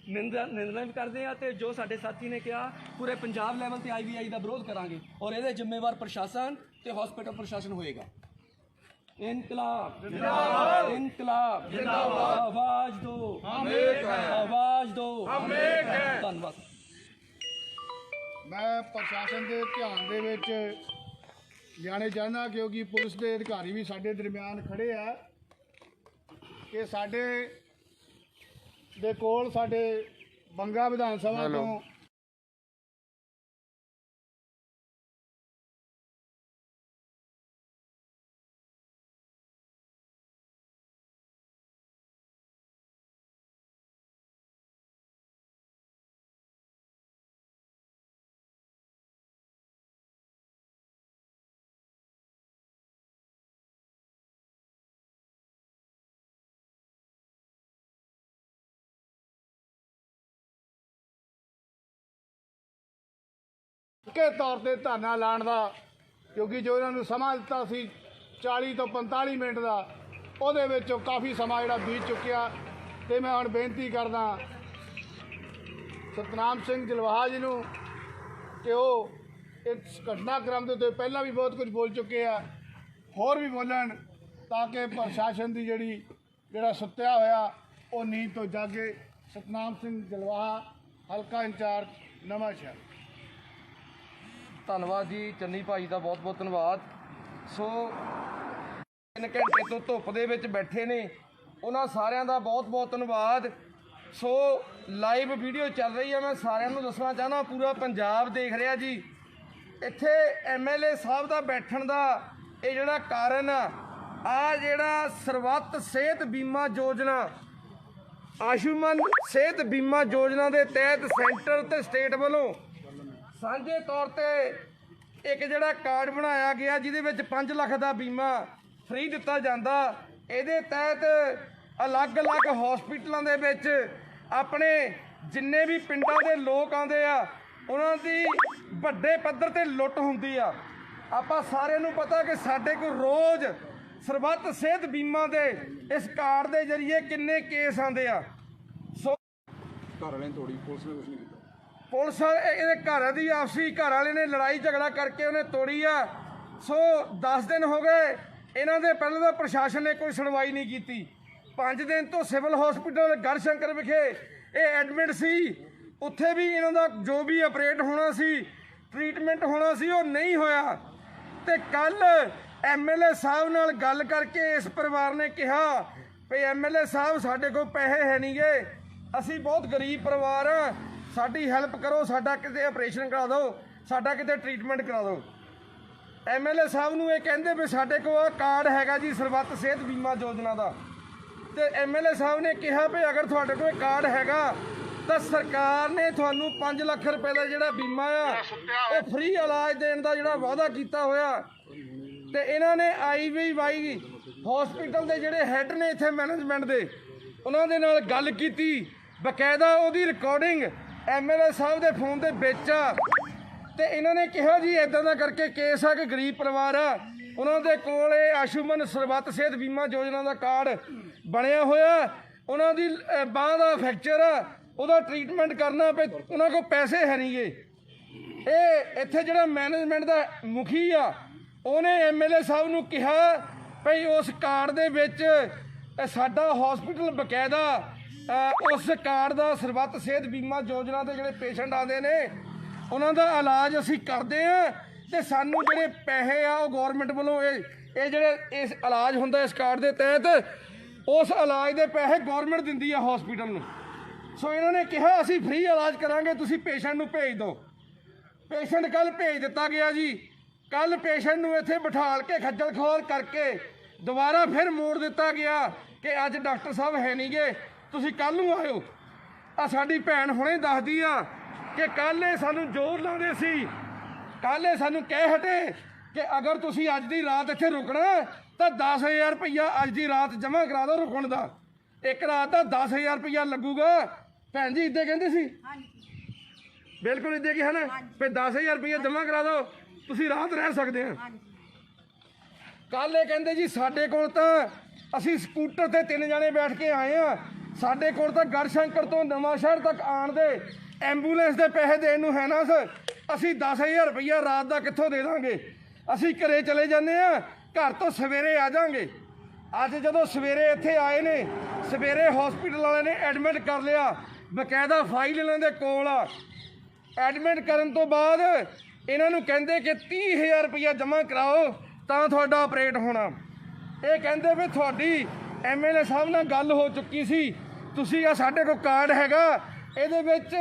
ਨਿੰਦਾ ਵੀ ਕਰਦੇ ਆ। ਤੇ ਜੋ ਸਾਡੇ ਸਾਥੀ ਨੇ ਕਿਹਾ, ਪੂਰੇ ਪੰਜਾਬ ਲੈਵਲ ਤੇ IVI ਦਾ ਵਿਰੋਧ ਕਰਾਂਗੇ ਔਰ ਇਹਦੇ ਜ਼ਿੰਮੇਵਾਰ ਪ੍ਰਸ਼ਾਸਨ ਤੇ ਹਸਪੀਟਲ ਪ੍ਰਸ਼ਾਸਨ ਹੋਏਗਾ। ਇਨਕਲਾਬ ਜਿੰਦਾਬਾਦ, ਇਨਕਲਾਬ ਜਿੰਦਾਬਾਦ। ਆਵਾਜ਼ ਦਿਓ, ਹਮ ਏਕ ਹੈ, ਆਵਾਜ਼ ਦਿਓ, ਹਮ ਏਕ ਹੈ। ਧੰਨਵਾਦ। ਮੈਂ ਪ੍ਰਸ਼ਾਸਨ ਦੇ ਧਿਆਨ ਦੇ ਵਿੱਚ ਲਿਆਉਣੇ ਚਾਹੁੰਦਾ, ਕਿਉਂਕਿ ਪੁਲਿਸ ਦੇ ਅਧਿਕਾਰੀ ਵੀ ਸਾਡੇ ਦਰਮਿਆਨ ਖੜੇ ਆ, ਕਿ ਸਾਡੇ ਦੇ ਕੋਲ ਸਾਡੇ ਬੰਗਾ ਵਿਧਾਨ ਸਭਾ ਤੋਂ ਪੱਕੇ ਤੌਰ ਤੇ ਧਰਨਾ ਲਾਉਣ ਦਾ, ਕਿਉਂਕਿ ਜੋ ਇਹਨਾਂ ਨੂੰ ਸਮਾਂ ਦਿੱਤਾ ਸੀ 40 ਤੋਂ 45 ਮਿੰਟ ਦਾ, ਉਹਦੇ ਵਿੱਚੋਂ ਕਾਫੀ ਸਮਾਂ ਜਿਹੜਾ ਬੀਤ ਚੁੱਕਿਆ। ਤੇ ਮੈਂ ਹੁਣ ਬੇਨਤੀ ਕਰਦਾ ਸਤਨਾਮ ਸਿੰਘ ਜਲਵਾਹਾ ਜੀ ਨੂੰ ਕਿ ਉਹ ਇਸ ਘਟਨਾਕ੍ਰਮ ਦੇ ਉੱਤੇ ਪਹਿਲਾਂ ਵੀ ਬਹੁਤ ਕੁਝ ਬੋਲ ਚੁੱਕੇ ਆ, ਹੋਰ ਵੀ ਬੋਲਣ ਤਾਂ ਕਿ ਪ੍ਰਸ਼ਾਸਨ ਦੀ ਜਿਹੜਾ ਸੁੱਤਿਆ ਹੋਇਆ ਉਹ ਨੀਂਦ ਤੋਂ ਜਾਗੇ। ਸਤਨਾਮ ਸਿੰਘ ਜਲਵਾਹਾ, ਹਲਕਾ ਇੰਚਾਰਜ ਨਵਾਂ ਸ਼ਹਿਰ। ਧੰਨਵਾਦ ਜੀ ਚੰਨੀ ਭਾਈ ਦਾ ਬਹੁਤ ਬਹੁਤ ਧੰਨਵਾਦ। ਸੋ 3 ਘੰਟੇ ਤੋਂ ਧੁੱਪ ਦੇ ਵਿੱਚ ਬੈਠੇ ਨੇ, ਉਹਨਾਂ ਸਾਰਿਆਂ ਦਾ ਬਹੁਤ ਬਹੁਤ ਧੰਨਵਾਦ। ਸੋ ਲਾਈਵ ਵੀਡੀਓ ਚੱਲ ਰਹੀ ਹੈ, ਮੈਂ ਸਾਰਿਆਂ ਨੂੰ ਦੱਸਣਾ ਚਾਹੁੰਦਾ, ਪੂਰਾ ਪੰਜਾਬ ਦੇਖ ਰਿਹਾ ਜੀ। ਇੱਥੇ MLA ਸਾਹਿਬ ਦਾ ਬੈਠਣ ਦਾ ਇਹ ਜਿਹੜਾ ਕਾਰਨ ਆ ਜਿਹੜਾ ਸਰਬੱਤ ਸਿਹਤ ਬੀਮਾ ਯੋਜਨਾ, ਆਯੁਸ਼ਮਾਨ ਸਿਹਤ ਬੀਮਾ ਯੋਜਨਾ ਦੇ ਤਹਿਤ ਸੈਂਟਰ ਤੇ ਸਟੇਟ ਵੱਲੋਂ ਸਾਂਝੇ ਤੌਰ ਤੇ ਇੱਕ ਜਿਹੜਾ ਕਾਰਡ ਬਣਾਇਆ ਗਿਆ ਜਿਹਦੇ ਵਿੱਚ 5 ਲੱਖ ਦਾ ਬੀਮਾ ਫ੍ਰੀ ਦਿੱਤਾ ਜਾਂਦਾ। ਇਹਦੇ ਤਹਿਤ ਅਲੱਗ-ਅਲੱਗ ਹਸਪੀਟਲਾਂ ਦੇ ਵਿੱਚ ਆਪਣੇ ਜਿੰਨੇ ਵੀ ਪਿੰਡਾਂ ਦੇ ਲੋਕ ਆਉਂਦੇ ਆ ਉਹਨਾਂ ਦੀ ਵੱਡੇ ਪੱਧਰ ਤੇ ਲੁੱਟ ਹੁੰਦੀ ਆ। ਆਪਾਂ ਸਾਰਿਆਂ ਨੂੰ ਪਤਾ ਕਿ ਸਾਡੇ ਕੋਲ ਰੋਜ਼ ਸਰਬੱਤ ਸਿਹਤ ਬੀਮਾ ਦੇ ਇਸ ਕਾਰਡ ਦੇ ਜ਼ਰੀਏ ਕਿੰਨੇ ਕੇਸ ਆਉਂਦੇ ਆ। ਸੋ ਘਰ ਵਾਲਿਆਂ ਨੇ ਤੋੜੀ, ਪੁਲਿਸ ਨੇ ਕੁਛ ਨਹੀਂ ਕੀਤਾ। ਪੁਲਿਸ ਇਹਦੇ ਘਰ ਦੀ ਆਪਸੀ ਘਰ ਵਾਲੇ ਨੇ ਲੜਾਈ ਝਗੜਾ ਕਰਕੇ ਉਹਨੇ ਤੋੜੀ ਆ। ਸੋ 10 ਦਿਨ ਹੋ ਗਏ ਇਹਨਾਂ ਦੇ, ਪਹਿਲਾਂ ਤਾਂ ਪ੍ਰਸ਼ਾਸਨ ਨੇ ਕੋਈ ਸੁਣਵਾਈ ਨਹੀਂ ਕੀਤੀ। 5 ਦਿਨ ਤੋਂ ਸਿਵਲ ਹਸਪੀਟਲ ਗੜਸ਼ੰਕਰ ਵਿਖੇ ਇਹ ਐਡਮਿਟ ਸੀ, ਉੱਥੇ ਵੀ ਇਹਨਾਂ ਦਾ ਜੋ ਵੀ ਆਪਰੇਟ ਹੋਣਾ ਸੀ, ਟ੍ਰੀਟਮੈਂਟ ਹੋਣਾ ਸੀ, ਉਹ ਨਹੀਂ ਹੋਇਆ। ਤੇ ਕੱਲ MLA ਸਾਹਿਬ ਨਾਲ ਗੱਲ ਕਰਕੇ ਇਸ ਪਰਿਵਾਰ ਨੇ ਕਿਹਾ ਵੀ MLA ਸਾਹਿਬ ਸਾਡੇ ਕੋਲ ਪੈਸੇ ਹੈ ਨਹੀਂਗੇ, ਅਸੀਂ ਬਹੁਤ ਗਰੀਬ ਪਰਿਵਾਰ ਆ, ਸਾਡੀ ਹੈਲਪ ਕਰੋ, ਸਾਡਾ ਕਿਤੇ ਆਪਰੇਸ਼ਨ ਕਰਾ ਦਿਓ, ਸਾਡਾ ਕਿਤੇ ਟ੍ਰੀਟਮੈਂਟ ਕਰਾ ਦਿਓ। MLA ਸਾਹਿਬ ਨੂੰ ਇਹ ਕਹਿੰਦੇ ਵੀ ਸਾਡੇ ਕੋਲ ਕਾਰਡ ਹੈਗਾ ਜੀ ਸਰਬੱਤ ਸਿਹਤ ਬੀਮਾ ਯੋਜਨਾ ਦਾ। ਤੇ MLA ਸਾਹਿਬ ਨੇ ਕਿਹਾ ਵੀ ਅਗਰ ਤੁਹਾਡੇ ਕੋਲ ਕਾਰਡ ਹੈਗਾ ਤਾਂ ਸਰਕਾਰ ਨੇ ਤੁਹਾਨੂੰ 5 ਲੱਖ ਰੁਪਏ ਦਾ ਜਿਹੜਾ ਬੀਮਾ ਆ ਉਹ ਫ੍ਰੀ ਇਲਾਜ ਦੇਣ ਦਾ ਜਿਹੜਾ ਵਾਅਦਾ ਕੀਤਾ ਹੋਇਆ। ਤੇ ਇਹਨਾਂ ਨੇ IVY ਹਸਪੀਟਲ ਦੇ ਜਿਹੜੇ ਹੈੱਡ ਨੇ ਇੱਥੇ ਮੈਨੇਜਮੈਂਟ ਦੇ, ਉਹਨਾਂ ਦੇ ਨਾਲ ਗੱਲ ਕੀਤੀ, ਬਕਾਇਦਾ ਉਹਦੀ ਰਿਕਾਰਡਿੰਗ MLA ਸਾਹਿਬ ਦੇ ਫੋਨ ਦੇ ਵਿੱਚ ਆ। ਤੇ ਇਹਨਾਂ ਨੇ ਕਿਹਾ ਜੀ ਇਦਾਂ ਦਾ ਕਰਕੇ ਕੇਸ ਆ ਕਿ ਗਰੀਬ ਪਰਿਵਾਰ ਆ, ਉਹਨਾਂ ਦੇ ਕੋਲ ਇਹ ਆਯੁਸ਼ਮਾਨ ਸਰਬੱਤ ਸਿਹਤ ਬੀਮਾ ਯੋਜਨਾ ਦਾ ਕਾਰਡ ਬਣਿਆ ਹੋਇਆ, ਉਹਨਾਂ ਦੀ ਬਾਂਹ ਦਾ ਫ੍ਰੈਕਚਰ ਆ, ਉਹਦਾ ਟ੍ਰੀਟਮੈਂਟ ਕਰਨਾ ਪਏ, ਉਹਨਾਂ ਕੋਲ ਪੈਸੇ ਹੈ ਨਹੀਂਗੇ। ਇਹ ਇੱਥੇ ਜਿਹੜਾ ਮੈਨੇਜਮੈਂਟ ਦਾ ਮੁਖੀ ਆ ਉਹਨੇ MLA ਸਾਹਿਬ ਨੂੰ ਕਿਹਾ ਭਈ ਉਸ ਕਾਰਡ ਦੇ ਵਿੱਚ ਸਾਡਾ ਹਸਪੀਟਲ ਬਕਾਇਦਾ ਉਸ ਕਾਰਡ ਦਾ ਸਰਬੱਤ ਸਿਹਤ ਬੀਮਾ ਯੋਜਨਾ ਦੇ ਜਿਹੜੇ ਪੇਸ਼ੈਂਟ ਆਉਂਦੇ ਨੇ ਉਹਨਾਂ ਦਾ ਇਲਾਜ ਅਸੀਂ ਕਰਦੇ ਹਾਂ, ਤੇ ਸਾਨੂੰ ਜਿਹੜੇ ਪੈਸੇ ਆ ਉਹ ਗੌਰਮੈਂਟ ਵੱਲੋਂ ਇਹ ਜਿਹੜੇ ਇਸ ਇਲਾਜ ਹੁੰਦਾ ਇਸ ਕਾਰਡ ਦੇ ਤਹਿਤ, ਉਸ ਇਲਾਜ ਦੇ ਪੈਸੇ ਗੌਰਮੈਂਟ ਦਿੰਦੀ ਆ ਹਸਪੀਟਲ ਨੂੰ। ਸੋ ਇਹਨਾਂ ਨੇ ਕਿਹਾ ਅਸੀਂ ਫ੍ਰੀ ਇਲਾਜ ਕਰਾਂਗੇ, ਤੁਸੀਂ ਪੇਸ਼ੈਂਟ ਨੂੰ ਭੇਜ ਦਿਓ। ਪੇਸ਼ੈਂਟ ਕੱਲ ਭੇਜ ਦਿੱਤਾ ਗਿਆ ਜੀ। ਕੱਲ ਪੇਸ਼ੈਂਟ ਨੂੰ ਇੱਥੇ ਬਿਠਾਲ ਕੇ ਖੱਜਲ ਖੁਆਰ ਕਰਕੇ ਦੁਬਾਰਾ ਫਿਰ ਮੋੜ ਦਿੱਤਾ ਗਿਆ ਕਿ ਅੱਜ ਡਾਕਟਰ ਸਾਹਿਬ ਹੈ ਨਹੀਂਗੇ, ਤੁਸੀਂ ਕੱਲ ਨੂੰ ਆਇਓ। ਆ ਸਾਡੀ ਭੈਣ ਹੁਣੇ ਦੱਸਦੀ ਆ ਕਿ ਕੱਲ੍ਹ ਇਹ ਸਾਨੂੰ ਜ਼ੋਰ ਲਾਉਂਦੇ ਸੀ, ਕੱਲ੍ਹ ਇਹ ਸਾਨੂੰ ਕਹਿ ਹਟੇ ਕਿ ਅਗਰ ਤੁਸੀਂ ਅੱਜ ਦੀ ਰਾਤ ਇੱਥੇ ਰੁਕਣਾ ਤਾਂ 10,000 ਰੁਪਈਆ ਅੱਜ ਦੀ ਰਾਤ ਜਮ੍ਹਾਂ ਕਰਾ ਦਿਓ ਰੁਕਣ ਦਾ। ਇੱਕ ਰਾਤ ਦਾ 10,000 ਰੁਪਈਆ ਲੱਗੂਗਾ। ਭੈਣ ਜੀ ਇੱਦਾਂ ਕਹਿੰਦੇ ਸੀ, ਬਿਲਕੁਲ ਇੱਦਾਂ ਕੀ ਹੈ ਨਾ ਵੀ 10,000 ਰੁਪਈਆ ਜਮ੍ਹਾਂ ਕਰਾ ਦਿਓ, ਤੁਸੀਂ ਰਾਤ ਰਹਿ ਸਕਦੇ ਆ। ਕੱਲ ਇਹ ਕਹਿੰਦੇ ਜੀ ਸਾਡੇ ਕੋਲ ਤਾਂ ਅਸੀਂ ਸਕੂਟਰ ਤੇ 3 ਜਣੇ ਬੈਠ ਕੇ ਆਏ ਆ, ਸਾਡੇ ਕੋਲ ਤਾਂ ਗੜਸ਼ੰਕਰ ਤੋਂ ਨਵਾਂ ਸ਼ਹਿਰ ਤੱਕ ਆਉਣ ਦੇ ਐਂਬੂਲੈਂਸ ਦੇ ਪੈਸੇ ਦੇਣ ਨੂੰ ਹੈ ਨਾ ਸਰ, ਅਸੀਂ 10,000 ਰੁਪਈਆ ਰਾਤ ਦਾ ਕਿੱਥੋਂ ਦੇ ਦਾਂਗੇ, ਅਸੀਂ ਘਰੇ ਚਲੇ ਜਾਂਦੇ ਆ, ਘਰ ਤੋਂ ਸਵੇਰੇ ਆ ਜਾਾਂਗੇ। ਅੱਜ ਜਦੋਂ ਸਵੇਰੇ ਇੱਥੇ ਆਏ ਨੇ, ਸਵੇਰੇ ਹਸਪੀਟਲ ਵਾਲਿਆਂ ਨੇ ਐਡਮਿਟ ਕਰ ਲਿਆ, ਬਕਾਇਦਾ ਫਾਈਲ ਇਹਨਾਂ ਦੇ ਕੋਲ ਆ। ਐਡਮਿਟ ਕਰਨ ਤੋਂ ਬਾਅਦ ਇਹਨਾਂ ਨੂੰ ਕਹਿੰਦੇ ਕਿ 30,000 ਰੁਪਈਆ ਜਮ੍ਹਾਂ ਕਰਾਓ ਤਾਂ ਤੁਹਾਡਾ ਆਪਰੇਟ ਹੋਣਾ। ਇਹ ਕਹਿੰਦੇ ਵੀ ਤੁਹਾਡੀ MLA ਸਾਹਿਬ ਨਾਲ ਗੱਲ ਹੋ ਚੁੱਕੀ ਸੀ, ਤੁਸੀਂ ਆ ਸਾਡੇ ਕੋਲ ਕਾਰਡ ਹੈਗਾ, ਇਹਦੇ ਵਿੱਚ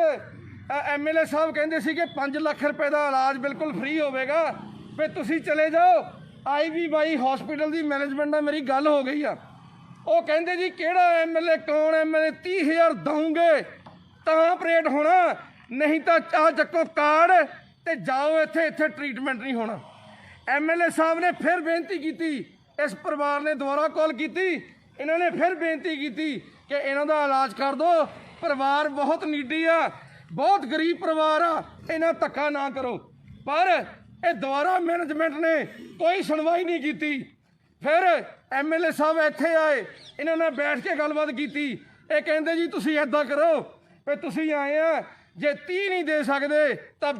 MLA ਸਾਹਿਬ ਕਹਿੰਦੇ ਸੀ ਕਿ 5 ਲੱਖ ਰੁਪਏ ਦਾ ਇਲਾਜ ਬਿਲਕੁਲ ਫ੍ਰੀ ਹੋਵੇਗਾ, ਵੀ ਤੁਸੀਂ ਚਲੇ ਜਾਓ। IVY ਹਸਪੀਟਲ ਦੀ ਮੈਨੇਜਮੈਂਟ ਨਾਲ ਮੇਰੀ ਗੱਲ ਹੋ ਗਈ ਆ, ਉਹ ਕਹਿੰਦੇ ਜੀ ਕਿਹੜਾ MLA ਕੌਣ MLA 30,000 ਦਊਂਗੇ ਤਾਂ ਆਪਰੇਟ ਹੋਣਾ, ਨਹੀਂ ਤਾਂ ਆ ਚੱਕੋ ਕਾਰਡ ਤੇ ਜਾਓ, ਇੱਥੇ ਟ੍ਰੀਟਮੈਂਟ ਨਹੀਂ ਹੋਣਾ। MLA ਸਾਹਿਬ ਨੇ ਫਿਰ ਬੇਨਤੀ ਕੀਤੀ, ਇਸ ਪਰਿਵਾਰ ਨੇ ਦੁਬਾਰਾ ਕਾਲ ਕੀਤੀ, ਇਹਨਾਂ ਨੇ ਫਿਰ ਬੇਨਤੀ ਕੀਤੀ ਕਿ ਇਹਨਾਂ ਦਾ ਇਲਾਜ ਕਰ ਦਿਓ, ਪਰਿਵਾਰ ਬਹੁਤ ਨੀਡੀ ਆ, ਬਹੁਤ ਗਰੀਬ ਪਰਿਵਾਰ ਆ, ਇਹਨਾਂ ਧੱਕਾ ਨਾ ਕਰੋ। ਪਰ ਇਹ ਦੁਬਾਰਾ ਮੈਨੇਜਮੈਂਟ ਨੇ ਕੋਈ ਸੁਣਵਾਈ ਨਹੀਂ ਕੀਤੀ। ਫਿਰ MLA ਸਾਹਿਬ ਇੱਥੇ ਆਏ, ਇਹਨਾਂ ਨੇ ਬੈਠ ਕੇ ਗੱਲਬਾਤ ਕੀਤੀ। ਇਹ ਕਹਿੰਦੇ ਜੀ ਤੁਸੀਂ ਇੱਦਾਂ ਕਰੋ ਵੀ ਤੁਸੀਂ ਆਏ ਆ, ਜੇ 30 ਨਹੀਂ ਦੇ ਸਕਦੇ ਤਾਂ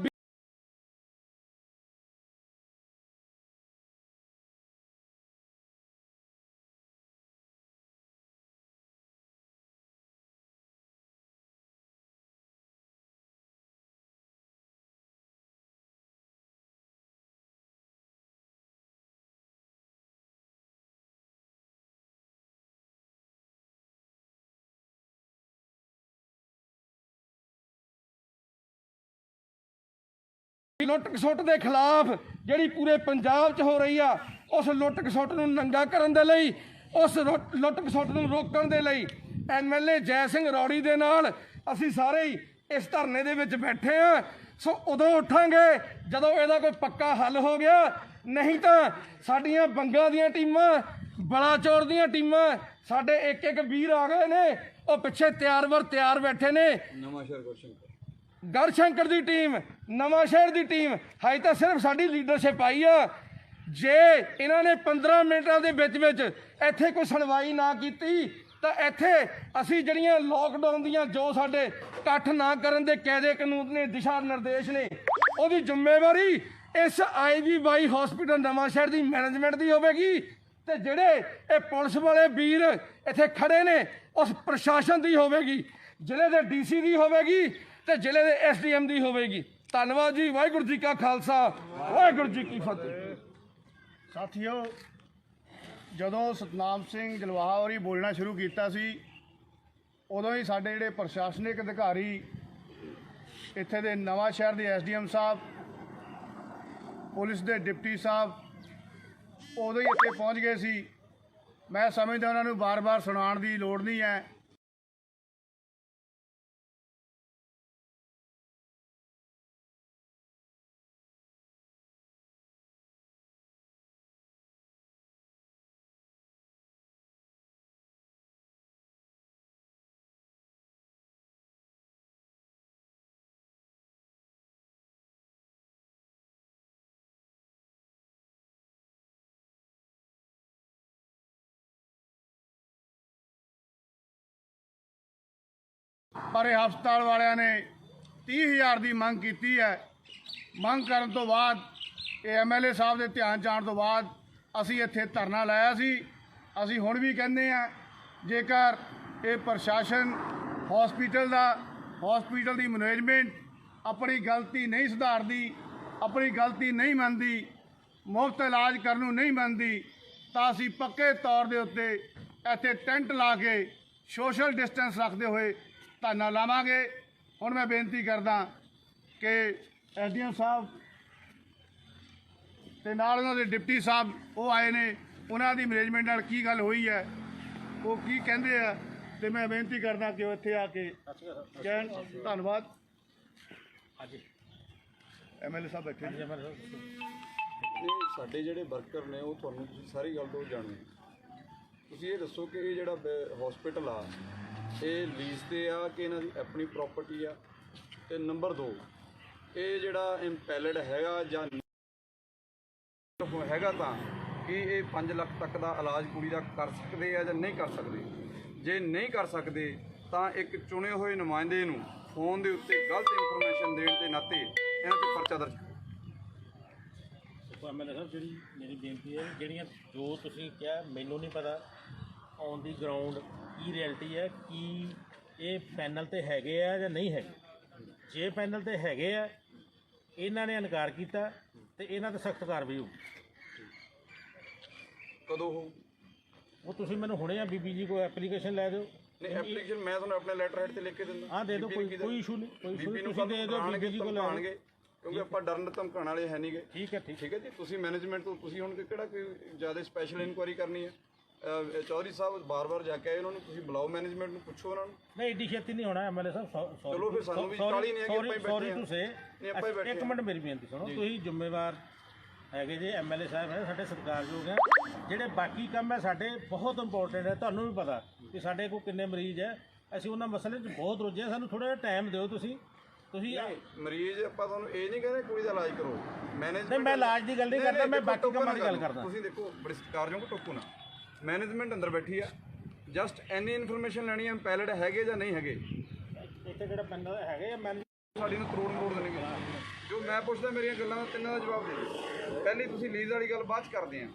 ਲੁੱਟ ਖਸੁੱਟ ਦੇ ਖਿਲਾਫ ਜਿਹੜੀ ਪੂਰੇ ਪੰਜਾਬ 'ਚ ਹੋ ਰਹੀ ਆ, ਉਸ ਲੁੱਟ ਖਸੁੱਟ ਨੂੰ ਨੰਗਾ ਕਰਨ ਦੇ ਲਈ, ਉਸ ਲੁੱਟ ਖਸੁੱਟ ਨੂੰ ਰੋਕਣ ਦੇ ਲਈ MLA ਜੈ ਸਿੰਘ ਰੌੜੀ ਦੇ ਨਾਲ ਅਸੀਂ ਸਾਰੇ ਹੀ ਇਸ ਧਰਨੇ ਦੇ ਵਿੱਚ ਬੈਠੇ ਆ। ਸੋ ਉਦੋਂ ਉੱਠਾਂਗੇ ਜਦੋਂ ਇਹਦਾ ਕੋਈ ਪੱਕਾ ਹੱਲ ਹੋ ਗਿਆ, ਨਹੀਂ ਤਾਂ ਸਾਡੀਆਂ ਬੰਗਾਂ ਦੀਆਂ ਟੀਮਾਂ, ਬਲਾਚੌਰ ਦੀਆਂ ਟੀਮਾਂ, ਸਾਡੇ ਇੱਕ ਵੀਰ ਆ ਗਏ ਨੇ, ਉਹ ਪਿੱਛੇ ਤਿਆਰ ਬੈਠੇ ਨੇ। ਗੜਸ਼ੰਕਰ ਦੀ ਟੀਮ, ਨਵਾਂ ਸ਼ਹਿਰ ਦੀ ਟੀਮ, ਹਾਈ ਤਾਂ ਸਿਰਫ ਸਾਡੀ ਲੀਡਰਸ਼ਿਪ ਆਈ ਆ। ਜੇ ਇਹਨਾਂ ਨੇ 15 ਮਿੰਟਾਂ ਦੇ ਵਿੱਚ ਇੱਥੇ ਕੋਈ ਸੁਣਵਾਈ ਨਾ ਕੀਤੀ ਤਾਂ ਇੱਥੇ ਅਸੀਂ ਜਿਹੜੀਆਂ ਲੋਕਡਾਊਨ ਦੀਆਂ ਜੋ ਸਾਡੇ ਇਕੱਠ ਨਾ ਕਰਨ ਦੇ ਕਾਇਦੇ ਕਾਨੂੰਨ ਨੇ, ਦਿਸ਼ਾ ਨਿਰਦੇਸ਼ ਨੇ, ਉਹਦੀ ਜ਼ਿੰਮੇਵਾਰੀ ਇਸ IVY ਹਸਪੀਟਲ ਨਵਾਂ ਸ਼ਹਿਰ ਦੀ ਮੈਨੇਜਮੈਂਟ ਦੀ ਹੋਵੇਗੀ, ਤੇ ਜਿਹੜੇ ਇਹ ਪੁਲਿਸ ਵਾਲੇ ਵੀਰ ਇੱਥੇ ਖੜੇ ਨੇ ਉਸ ਪ੍ਰਸ਼ਾਸਨ ਦੀ ਹੋਵੇਗੀ, ਜ਼ਿਲ੍ਹੇ ਦੇ DC ਦੀ ਹੋਵੇਗੀ ਤੇ ਜ਼ਿਲ੍ਹੇ ਦੇ SDM ਦੀ ਹੋਵੇਗੀ। ਧੰਨਵਾਦ ਜੀ। ਵਾਹਿਗੁਰੂ ਜੀ ਕਾ ਖਾਲਸਾ, ਵਾਹਿਗੁਰੂ ਜੀ ਕੀ ਫਤਿਹ। ਸਾਥੀਓ, ਜਦੋਂ ਸਤਨਾਮ ਸਿੰਘ ਜਲਵਾਹਾ ਹੋਰੀ ਬੋਲਣਾ ਸ਼ੁਰੂ ਕੀਤਾ ਸੀ, ਉਦੋਂ ਹੀ ਸਾਡੇ ਜਿਹੜੇ ਪ੍ਰਸ਼ਾਸਨਿਕ ਅਧਿਕਾਰੀ, ਇੱਥੇ ਦੇ ਨਵਾਂ ਸ਼ਹਿਰ ਦੇ SDM ਸਾਹਿਬ, ਪੁਲਿਸ ਦੇ ਡਿਪਟੀ ਸਾਹਿਬ, ਉਦੋਂ ਹੀ ਇੱਥੇ ਪਹੁੰਚ ਗਏ ਸੀ। ਮੈਂ ਸਮਝਦਾ ਉਹਨਾਂ ਨੂੰ ਬਾਰ-ਬਾਰ ਸੁਣਾਉਣ ਦੀ ਲੋੜ ਨਹੀਂ ਹੈ। ਪਰ ਇਹ ਹਸਪਤਾਲ ਵਾਲਿਆਂ ਨੇ 30,000 ਦੀ ਮੰਗ ਕੀਤੀ ਹੈ। ਮੰਗ ਕਰਨ ਤੋਂ ਬਾਅਦ, ਇਹ MLA ਸਾਹਿਬ ਦੇ ਧਿਆਨ 'ਚ ਆਉਣ ਤੋਂ ਬਾਅਦ ਅਸੀਂ ਇੱਥੇ ਧਰਨਾ ਲਾਇਆ ਸੀ। ਅਸੀਂ ਹੁਣ ਵੀ ਕਹਿੰਦੇ ਹਾਂ, ਜੇਕਰ ਇਹ ਪ੍ਰਸ਼ਾਸਨ ਹਸਪੀਟਲ ਦੀ ਮੈਨੇਜਮੈਂਟ ਆਪਣੀ ਗਲਤੀ ਨਹੀਂ ਸੁਧਾਰਦੀ, ਆਪਣੀ ਗਲਤੀ ਨਹੀਂ ਮੰਨਦੀ, ਮੁਫਤ ਇਲਾਜ ਕਰਨ ਨੂੰ ਨਹੀਂ ਮੰਨਦੀ, ਤਾਂ ਅਸੀਂ ਪੱਕੇ ਤੌਰ ਦੇ ਉੱਤੇ ਇੱਥੇ ਟੈਂਟ ਲਾ ਕੇ ਸੋਸ਼ਲ ਡਿਸਟੈਂਸ ਰੱਖਦੇ ਹੋਏ ਧਰਨਾ ਲਾਵਾਂਗੇ। ਹੁਣ ਮੈਂ ਬੇਨਤੀ ਕਰਦਾ ਕਿ SDM ਸਾਹਿਬ ਤੇ ਨਾਲ ਉਹਨਾਂ ਦੇ ਡਿਪਟੀ ਸਾਹਿਬ ਉਹ ਆਏ ਨੇ, ਉਹਨਾਂ ਦੀ ਮੈਨੇਜਮੈਂਟ ਨਾਲ ਕੀ ਗੱਲ ਹੋਈ ਹੈ, ਉਹ ਕੀ ਕਹਿੰਦੇ ਆ, ਤੇ ਮੈਂ ਬੇਨਤੀ ਕਰਦਾ ਕਿ ਉਹ ਇੱਥੇ ਆ ਕੇ ਕਹਿਣ। ਧੰਨਵਾਦ। MLA ਸਾਹਿਬ ਬੈਠੇ ਨੇ। ਇਹ ਸਾਡੇ ਜਿਹੜੇ ਵਰਕਰ ਨੇ ਉਹ ਤੁਹਾਨੂੰ ਤੁਸੀਂ ਸਾਰੀ ਗੱਲ ਤੋਂ ਜਾਣੂ। ਤੁਸੀਂ ਇਹ ਦੱਸੋ ਕਿ ਇਹ ਜਿਹੜਾ ਹਸਪੀਟਲ ਆ, ਇਹ ਲੀਜ਼ ਤੇ ਆ ਕਿ ਇਹਨਾਂ ਦੀ ਆਪਣੀ ਪ੍ਰਾਪਰਟੀ ਆ? ਤੇ ਨੰਬਰ 2, ਇਹ ਜਿਹੜਾ ਇੰਪੈਲਡ ਹੈਗਾ ਜਾਂ ਹੈਗਾ ਤਾਂ ਕਿ ਇਹ 5 ਲੱਖ ਤੱਕ ਦਾ ਇਲਾਜ ਕੁੜੀ ਦਾ ਕਰ ਸਕਦੇ ਆ ਜਾਂ ਨਹੀਂ ਕਰ ਸਕਦੇ? ਜੇ ਨਹੀਂ ਕਰ ਸਕਦੇ ਤਾਂ ਇੱਕ ਚੁਣੇ ਹੋਏ ਨੁਮਾਇੰਦੇ ਨੂੰ ਫੋਨ ਦੇ ਉੱਤੇ ਗਲਤ ਇਨਫੋਰਮੇਸ਼ਨ ਦੇਣ ਦੇ ਨਾਤੇ ਇਹਨਾਂ 'ਤੇ ਪਰਚਾ ਦਰਜ। MLA ਸਾਹਿਬ, ਜਿਹੜੀ ਮੇਰੀ ਬੇਨਤੀ ਹੈ, ਜਿਹੜੀਆਂ ਜੋ ਤੁਸੀਂ ਕਿਹਾ ਮੈਨੂੰ ਨਹੀਂ ਪਤਾ on the ground Ki reality ਹੈ, ਕੀ ਇਹ ਪੈਨਲ ਤੇ ਹੈਗੇ ਆ ਜਾਂ ਨਹੀਂ ਹੈਗੇ। ਜੇ ਪੈਨਲ ਤੇ ਹੈਗੇ ਆ, ਇਹਨਾਂ ਨੇ ਇਨਕਾਰ ਕੀਤਾ ਤੇ ਇਹਨਾਂ ਤੇ ਸਖਤ ਕਾਰਵਾਈ ਹੋਊਗੀ। ਕਦੋਂ ਹੋ? ਉਹ ਤੁਸੀਂ ਮੈਨੂੰ ਹੁਣੇ ਆ BBG ਕੋਲ ਐਪਲੀਕੇਸ਼ਨ ਲੈ ਦਿਓ, ਨਹੀਂ ਐਪਲੀਕੇਸ਼ਨ ਮੈਂ ਤੁਹਾਨੂੰ ਆਪਣੇ ਲੈਟਰ ਹੈਡ ਤੇ ਲਿਖ ਕੇ ਦਿੰਦਾ। ਹਾਂ ਦੇ ਦਿਓ, ਕੋਈ ਇਸ਼ੂ ਨਹੀਂ, ਕੋਈ ਇਸ਼ੂ ਨਹੀਂ, ਤੁਸੀਂ ਦੇ ਦਿਓ ਬੀਬੀ ਜੀ ਕੋਲ ਆਣਗੇ, ਕਿਉਂਕਿ ਆਪਾਂ ਡਰਨ ਧਮਕਾਉਣ ਵਾਲੇ ਹੈ ਨਹੀਂਗੇ। ਠੀਕ ਹੈ ਜੀ। ਤੁਸੀਂ ਮੈਨੇਜਮੈਂਟ ਤੋਂ ਤੁਸੀਂ ਹੁਣ ਕਿਹੜਾ ਕੋਈ ਜ਼ਿਆਦਾ ਸਪੈਸ਼ਲ ਇਨਕੁਆਇਰੀ ਕਰਨੀ ਹੈ? ਚੌਧਰੀ ਸਾਹਿਬ ਬਾਰ-ਬਾਰ ਜਾ ਕੇ ਆਏ, ਉਹਨਾਂ ਨੂੰ ਤੁਸੀਂ ਬੁਲਾਓ, ਮੈਨੇਜਮੈਂਟ ਨੂੰ ਪੁੱਛੋ ਉਹਨਾਂ ਨੂੰ। ਨਹੀਂ ਏਡੀ ਛੇਤੀ ਨਹੀਂ ਹੋਣਾ ਐਮਐਲਏ ਸਾਹਿਬ, ਚਲੋ ਫਿਰ ਸਾਨੂੰ ਵੀ ਕਾਹਲੀ ਨਹੀਂ ਹੈਗੀ, ਆਪਾਂ ਹੀ ਬੈਠੇ ਸੌਰੀ ਤੁਸੀਂ ਇੱਕ ਮਿੰਟ ਮੇਰੀ ਬੇਨਤੀ ਸੁਣੋ। ਤੁਸੀਂ ਜ਼ਿੰਮੇਵਾਰ ਹੈਗੇ ਜੇ, ਐਮਐਲਏ ਸਾਹਿਬ ਹੈ ਸਾਡੇ, ਸਤਿਕਾਰਯੋਗ ਹੈ। ਜਿਹੜੇ ਬਾਕੀ ਕੰਮ ਹੈ ਸਾਡੇ ਬਹੁਤ ਇੰਪੋਰਟੈਂਟ ਹੈ, ਤੁਹਾਨੂੰ ਵੀ ਪਤਾ ਕਿ ਸਾਡੇ ਕੋਲ ਕਿੰਨੇ ਮਰੀਜ਼ ਹੈ, ਅਸੀਂ ਉਹਨਾਂ ਮਸਲੇ 'ਚ ਬਹੁਤ ਰੁੱਝੇ ਹਾਂ, ਸਾਨੂੰ ਥੋੜਾ ਜਿਹਾ ਟਾਈਮ ਦਿਓ। ਤੁਸੀਂ ਮਰੀਜ਼ ਆਪਾਂ ਤੁਹਾਨੂੰ ਇਹ ਨਹੀਂ ਕਹਿੰਦੇ ਕੁੜੀ ਦਾ ਇਲਾਜ ਕਰੋ, ਨਹੀਂ ਮੈਂ ਇਲਾਜ ਦੀ ਗੱਲ ਨਹੀਂ ਕਰਦਾ, ਮੈਂ ਬਾਕੀ ਕੰਮਾਂ ਦੀ ਗੱਲ ਕਰਦਾ। ਤੁਸੀਂ ਦੇਖੋ ਬੜੇ ਸਤਿਕਾਰਯੋਗ, ਟੋਕੋ ਨਾ। ਮੈਨੇਜਮੈਂਟ ਅੰਦਰ ਬੈਠੀ ਆ, ਜਸਟ ਐਨੀ ਇਨਫੋਰਮੇਸ਼ਨ ਲੈਣੀ ਹੈ ਪੈਲਟ ਹੈਗੇ ਜਾਂ ਨਹੀਂ ਹੈਗੇ। ਇੱਥੇ ਜਿਹੜਾ ਪੈਨਲ ਹੈਗੇ ਆ ਸਾਡੀ ਨੂੰ ਕਰੋੜ ਦੇਣਗੇ। ਜੋ ਮੈਂ ਪੁੱਛਦਾ ਮੇਰੀਆਂ ਗੱਲਾਂ ਦਾ ਤਿੰਨਾਂ ਦਾ ਜਵਾਬ ਦੇ ਦਿਓ। ਪਹਿਲੀ ਤੁਸੀਂ ਲੀਜ਼ ਵਾਲੀ ਗੱਲ ਬਾਅਦ 'ਚ ਕਰਦੇ ਆ,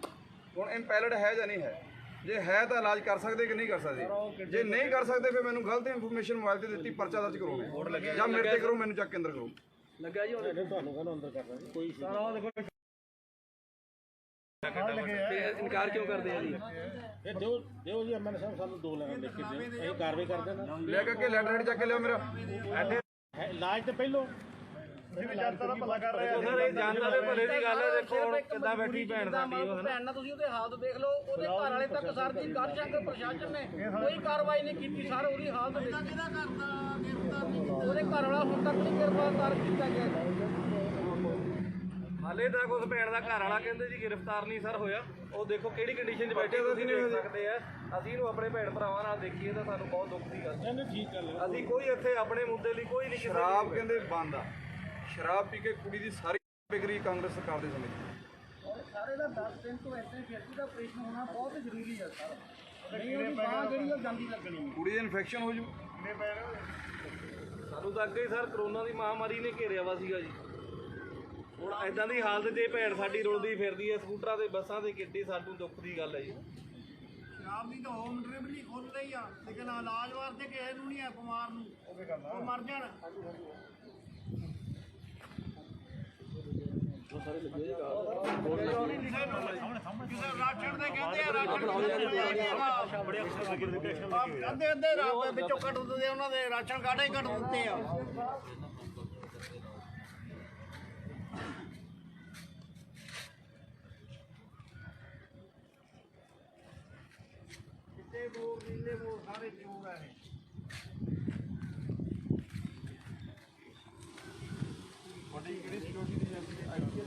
ਹੁਣ ਇੰਪੈਲਡ ਹੈ ਜਾਂ ਨਹੀਂ ਹੈ। ਜੇ ਹੈ ਤਾਂ ਇਲਾਜ ਕਰ ਸਕਦੇ ਕਿ ਨਹੀਂ ਕਰ ਸਕਦੇ, ਜੇ ਨਹੀਂ ਕਰ ਸਕਦੇ ਫਿਰ ਮੈਨੂੰ ਗਲਤ ਇਨਫੋਰਮੇਸ਼ਨ ਮੋਬਾਈਲ ਤੇ ਦਿੱਤੀ, ਪਰਚਾ ਦਰਜ ਕਰੋ ਜਾਂ ਮੇਰੇ ਤੇ ਕਰੋ, ਮੈਨੂੰ ਚੱਕ ਕੇ ਅੰਦਰ ਕਰੋ। ਲੱਗਿਆ ਜੀ ਤੁਹਾਨੂੰ ਕਹਿੰਦਾ ਅੰਦਰ ਕਰਨਾ ਕੋਈ ਇਸ਼ੂ ਇਨਕਾਰ ਕਿਉਂ ਕਰਦੇ ਆ ਜੀ? ਇਹ ਦਿਓ ਜੀ ਐਮਐਲਏ ਸਾਹਿਬ, ਸਾਨੂੰ 2 ਲੈਣਾ ਲਿਖ ਕੇ ਦਿਓ, ਅਸੀਂ ਕਾਰਵਾਈ ਕਰ ਦੇਣਾ। ਲੈ ਕੇ ਲੈਟਰ ਹੈਡ ਚੱਕ ਕੇ ਲਿਓ ਮੇਰਾ। ਇਲਾਜ ਤੇ ਪਹਿਲੋਂ ਜਨਤਾ ਦੇ ਭਲੇ ਦੀ ਗੱਲ ਹੈ। ਦੇਖੋ ਹੁਣ ਕਿੱਦਾਂ ਬੈਠੀ ਭੈਣ ਸਾਡੀ, ਭੈਣ ਨਾਲ ਤੁਸੀਂ ਉਹਦੇ ਹਾਲਤ ਦੇਖ ਲਓ, ਉਹਦੇ ਘਰ ਵਾਲੇ ਤੱਕ ਸਰ ਦੀ ਗੜਸ਼ੰਕਰ ਪ੍ਰਸ਼ਾਸਨ ਨੇ ਕੋਈ ਕਾਰਵਾਈ ਨਹੀਂ ਕੀਤੀ ਸਰ, ਉਹਦੀ ਹਾਲਤ ਦੇਖ। ਉਹਦੇ ਘਰ ਵਾਲਾ ਹੁਣ ਤੱਕ ਨਹੀਂ ਗ੍ਰਿਫਤਾਰ ਕੀਤਾ ਗਿਆ। ਹਾਲੇ ਤੱਕ ਉਸ ਭੈਣ ਦਾ ਘਰ ਵਾਲਾ ਕਹਿੰਦੇ ਜੀ ਗ੍ਰਿਫਤਾਰ ਨਹੀਂ ਸਰ ਹੋਇਆ। ਉਹ ਦੇਖੋ ਕਿਹੜੀ ਕੰਡੀਸ਼ਨ 'ਚ ਬੈਠੇ, ਤੁਸੀਂ ਦੇਖ ਸਕਦੇ ਆ। ਅਸੀਂ ਇਹਨੂੰ ਆਪਣੇ ਭੈਣ ਭਰਾਵਾਂ ਨਾਲ ਦੇਖੀਏ ਤਾਂ ਸਾਨੂੰ ਬਹੁਤ ਦੁੱਖ ਦੀ ਗੱਲ। ਠੀਕ ਗੱਲ ਹੈ। ਅਸੀਂ ਕੋਈ ਇੱਥੇ ਆਪਣੇ ਮੁੱਦੇ ਲਈ ਕੋਈ ਨਹੀਂ। ਸ਼ਰਾਬ ਕਹਿੰਦੇ ਬੰਦ ਆ, ਸ਼ਰਾਬ ਪੀ ਕੇ ਕੁੜੀ ਦੀ ਸਾਰੀ ਬਿਗਰੀ ਕਾਂਗਰਸ ਸਰਕਾਰ ਦੇ ਸਮੇਂ। ਸਾਰੇ ਦਾ 10 ਦਿਨ ਤੋਂ ਇੱਥੇ ਫਿਰਦੀ ਦਾ ਆਪਰੇਸ਼ਨ ਹੋਣਾ ਬਹੁਤ ਜ਼ਰੂਰੀ ਹੈ ਸਰ। ਨਹੀਂ ਉਹਦੀ ਬਾਂਹ ਜਿਹੜੀ ਉਹ ਜਾਂਦੀ ਲੱਗਣੀ, ਕੁੜੀ ਦੀ ਇਨਫੈਕਸ਼ਨ ਹੋ ਜੂ। ਸਾਨੂੰ ਤਾਂ ਅੱਗੇ ਹੀ ਸਰ ਕਰੋਨਾ ਦੀ ਮਹਾਮਾਰੀ ਨੇ ਘੇਰਿਆ ਵਾ ਸੀਗਾ ਜੀ। ਹੁਣ ਐਦਾਂ ਦੀ ਹਾਲਤ ਜੇ ਭੈਣ ਸਾਡੀ ਰੁਲਦੀ ਫਿਰਦੀ ਹੈ ਸਕੂਟਰਾਂ ਤੇ ਬੱਸਾਂ ਤੇ, ਕਿੱਡੀ ਸਾਨੂੰ ਦੁੱਖ ਦੀ ਗੱਲ ਹੈ ਜੀ। ਸ਼ਰਾਬ ਦੀ ਤਾਂ ਹੋਮ ਡਿਲੀਵਰੀ ਖੁੱਲ ਰਹੀ ਆ, ਲੇਕਿਨ ਇਲਾਜ ਵਾਸਤੇ ਕਿਸੇ ਨੂੰ ਨਹੀਂ ਹੈ, ਬਿਮਾਰ ਨੂੰ ਉਹ ਮਰ ਜਾਣ। ਕਿਸੇ ਰਾਸ਼ਨ ਦੇ ਕਹਿੰਦੇ ਆ, ਰਾਸ਼ਨ ਅੱਧੇ ਵਿੱਚੋਂ ਕੱਟ ਦਿੰਦੇ, ਉਹਨਾਂ ਦੇ ਰਾਸ਼ਨ ਕਾਰਡ ਹੀ ਕੱਟ ਦਿੱਤੇ ਆ। ਚਿੱਟੇ ਬੋਰ, ਨੀਲੇ ਬੋਰ, ਸਾਰੇ ਚੋਰ ਆ ਇਹ। ਤੁਹਾਡੀ ਕਿਹੜੀ ਸਿਕਿਉਰਿਟੀ ਦੀ ਆਈਪੀ ਹੈ?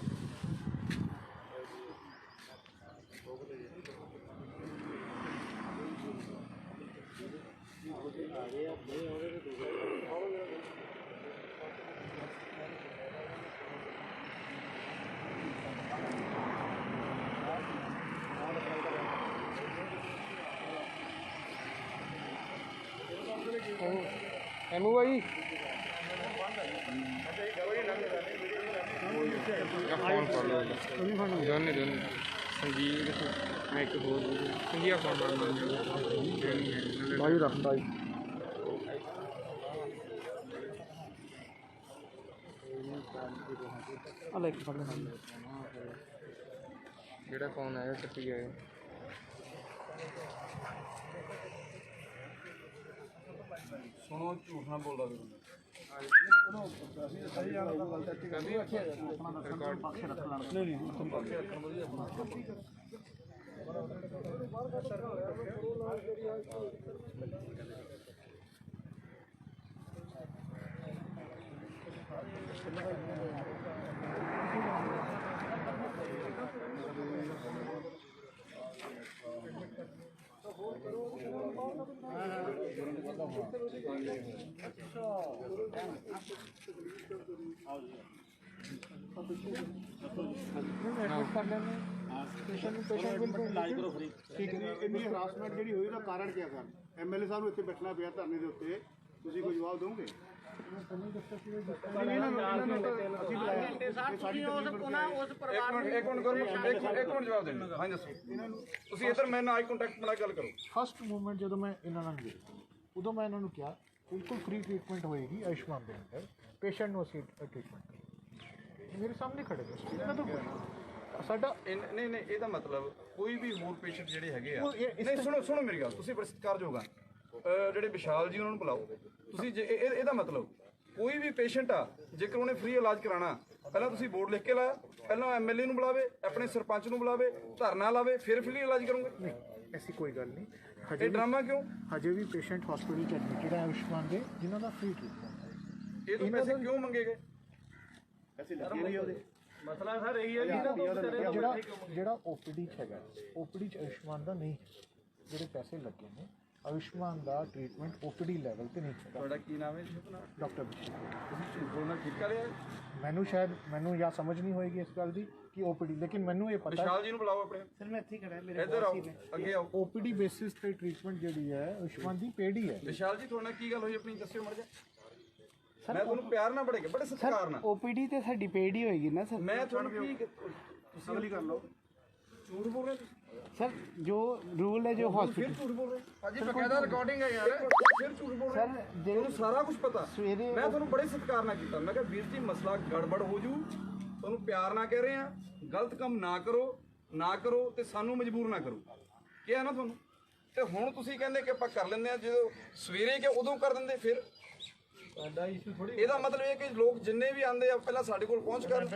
ਐਮੂ ਭਾਈ ਭਾਈ ਰੱਖਦਾ ਜੀ। ਜਿਹੜਾ ਫੋਨ ਆਇਆ ਕੱਟੀ ਗਿਆ। ਸੁਣੋ, ਝੂਠ ਨਾ ਬੋਲਦਾ ਤੁਸੀਂ। ਠੀਕ ਹੈ, ਇੰਨੀ ਹਰਾਸਮੈਂਟ ਜਿਹੜੀ ਹੋਈ ਉਹਦਾ ਕਾਰਨ ਕੀ ਸਰ? ਐਮਐਲਏ ਸਾਹਿਬ ਨੂੰ ਇੱਥੇ ਬੈਠਣਾ ਪਿਆ ਧਰਨੇ ਦੇ ਉੱਤੇ, ਤੁਸੀਂ ਕੋਈ ਜਵਾਬ ਦਿਓਗੇ? ਇੱਕ ਮਿੰਟ ਜਵਾਬ ਦੇਣਾ। ਹਾਂਜੀ ਦੱਸੋ। ਤੁਸੀਂ ਇੱਧਰ ਮੇਰੇ ਨਾਲ ਆਈ ਕੰਟੈਕਟ ਬਣਾ ਕੇ ਗੱਲ ਕਰੋ। ਫਸਟ ਮੂਵਮੈਂਟ ਜਦੋਂ ਮੈਂ ਇਹਨਾਂ ਨਾਲ ਗਿਆ, ਉਦੋਂ ਮੈਂ ਇਹਨਾਂ ਨੂੰ ਕਿਹਾ ਬਿਲਕੁਲ ਫ੍ਰੀ ਟ੍ਰੀਟਮੈਂਟ ਹੋਏਗੀ ਆਯੁਸ਼ਮਾਨ ਦੇ ਅੰਦਰ, ਪੇਸ਼ੈਂਟ ਨੂੰ ਅਸੀਂ ਟ੍ਰੀਟਮੈਂਟ। ਮੇਰੇ ਸਾਹਮਣੇ ਖੜੇ ਨੇ, ਮੈਂ ਤਾਂ ਸਾਡਾ ਨਹੀਂ ਇਹਦਾ ਮਤਲਬ ਕੋਈ ਵੀ ਹੋਰ ਪੇਸ਼ੈਂਟ ਜਿਹੜੇ ਹੈਗੇ ਆ, ਨਹੀਂ ਸੁਣੋ ਮੇਰੀ ਗੱਲ, ਤੁਸੀਂ ਬੜੇ ਸਤਿਕਾਰਯੋਗ ਆ, ਜਿਹੜੇ ਵਿਸ਼ਾਲ ਜੀ ਉਹਨਾਂ ਨੂੰ ਬੁਲਾਓ ਤੁਸੀਂ। ਜੇ ਇਹਦਾ ਮਤਲਬ ਕੋਈ ਵੀ ਪੇਸ਼ੈਂਟ ਆ ਜੇਕਰ ਉਹਨੇ ਫ੍ਰੀ ਇਲਾਜ ਕਰਾਉਣਾ, ਪਹਿਲਾਂ ਤੁਸੀਂ ਬੋਰਡ ਲਿਖ ਕੇ ਲਾਇਆ, ਪਹਿਲਾਂ ਐਮਐਲਏ ਨੂੰ ਬੁਲਾਵੇ, ਆਪਣੇ ਸਰਪੰਚ ਨੂੰ ਬੁਲਾਵੇ, ਧਰਨਾ ਲਾਵੇ, ਫਿਰ ਫ੍ਰੀ ਇਲਾਜ ਕਰੋਗੇ? ਐਸੀ ਕੋਈ ਗੱਲ ਨਹੀਂ। ਇਹ ਡਰਾਮਾ ਕਿਉਂ? ਹਜੇ ਵੀ ਪੇਸ਼ੈਂਟ ਹਸਪੀਟਲ ਚ ਐਡਮਿਟਡ ਹੈ ਆਯੁਸ਼ਮਾਨ ਦੇ, ਜਿਨ੍ਹਾਂ ਦਾ ਫ੍ਰੀ ਟ੍ਰੀਟਮੈਂਟ। ਇਹ ਤੋਂ ਪੈਸੇ ਕਿਉਂ ਮੰਗੇ ਗਏ? ਮਸਲਾ ਸਰ ਇਹੀ ਹੈ ਜਿਹੜਾ ਓਪੀਡੀ ਚ ਹੈਗਾ, ਓਪੀਡੀ ਚ ਆਯੁਸ਼ਮਾਨ ਦਾ ਨਹੀਂ ਹੈ। ਜਿਹੜੇ ਪੈਸੇ ਲੱਗੇ ਨੇ ਆਯੁਸ਼ਮਾਨ ਦਾ ਟ੍ਰੀਟਮੈਂਟ ਓਪੀਡੀ ਲੈਵਲ ਤੇ ਨਹੀਂ ਹੈਗਾ। ਤੁਹਾਡਾ ਕੀ ਨਾਮ ਹੈ ਜੀ? ਡਾਕਟਰ ਤੁਸੀਂ ਝੂਠ ਬੋਲਣਾ ਠੀਕ ਕਰ ਰਹੇ ਹੋ? ਮੈਨੂੰ ਜਾਂ ਸਮਝ ਨਹੀਂ ਹੋਏਗੀ ਇਸ ਗੱਲ ਦੀ ਕਿ ਓਪੀਡੀ, ਲੇਕਿਨ ਮੈਨੂੰ ਇਹ ਪਤਾ ਵਿਸ਼ਾਲ ਜੀ ਨੂੰ ਬੁਲਾਓ ਆਪਣੇ। ਸਰ ਮੈਂ ਇੱਥੇ ਖੜਾ, ਮੇਰੇ ਇੱਧਰ ਆਓ, ਅੱਗੇ ਆਓ। ਓਪੀਡੀ ਬੇਸਿਸ ਤੇ ਟ੍ਰੀਟਮੈਂਟ ਜਿਹੜੀ ਹੈ ਆਯੁਸ਼ਮਾਨ ਦੀ ਪੇਡ ਹੀ ਹੈ। ਵਿਸ਼ਾਲ ਜੀ ਤੁਹਾਡੇ ਨਾਲ ਕੀ ਗੱਲ ਹੋਈ ਆਪਣੀ ਦੱਸਿਓ ਮੜ ਜਾ। ਮੈਂ ਤੁਹਾਨੂੰ ਪਿਆਰ ਨਾਲ ਬੜੇਗਾ, ਬੜੇ ਸਤਿਕਾਰ ਨਾਲ। ਓਪੀਡੀ ਤੇ ਸਾਡੀ ਪੇਡ ਹੀ ਹੋਏਗੀ ਨਾ ਸਰ। ਮੈਂ ਤੁਹਾਨੂੰ ਕੀ ਤੁਸੀਂ ਅਗਲੀ ਕਰ ਲਓ। ਝੂਠ ਬੋਲ ਰਹੇ ਸਰ ਜੋ ਰੂਲ ਹੈ ਜੋ ਫਿਰ ਝੂਠ ਬੋਲ ਰਹੇ ਭਾਜੀ, ਬਕਾਇਦਾ ਰਿਕਾਰਡਿੰਗ ਹੈ ਯਾਰ। ਫਿਰ ਝੂਠ ਬੋਲ ਰਹੇ ਤੁਹਾਨੂੰ ਸਾਰਾ ਕੁਝ ਪਤਾ। ਮੈਂ ਤੁਹਾਨੂੰ ਬੜੇ ਸਤਿਕਾਰ ਨਾਲ ਕੀਤਾ। ਮੈਂ ਕਿਹਾ ਵੀਰ ਜੀ ਮਸਲਾ ਗੜਬੜ ਹੋ ਜੂ, ਤੁਹਾਨੂੰ ਪਿਆਰ ਨਾਲ ਕਹਿ ਰਹੇ ਆ, ਗਲਤ ਕੰਮ ਨਾ ਕਰੋ ਤੇ ਸਾਨੂੰ ਮਜਬੂਰ ਨਾ ਕਰੋ, ਕਿਹਾ ਨਾ ਤੁਹਾਨੂੰ। ਤੇ ਹੁਣ ਤੁਸੀਂ ਕਹਿੰਦੇ ਕਿ ਆਪਾਂ ਕਰ ਲੈਂਦੇ ਆ, ਜਦੋਂ ਸਵੇਰੇ ਕਿ ਉਦੋਂ ਕਰ ਦਿੰਦੇ ਫਿਰ ਇਹਦਾ ਮਤਲਬ ਇਹ ਕਿ ਲੋਕ ਜਿੰਨੇ ਵੀ ਆਉਂਦੇ ਆ ਪਹਿਲਾਂ ਸਾਡੇ ਕੋਲ ਪਹੁੰਚ ਕਰਨ,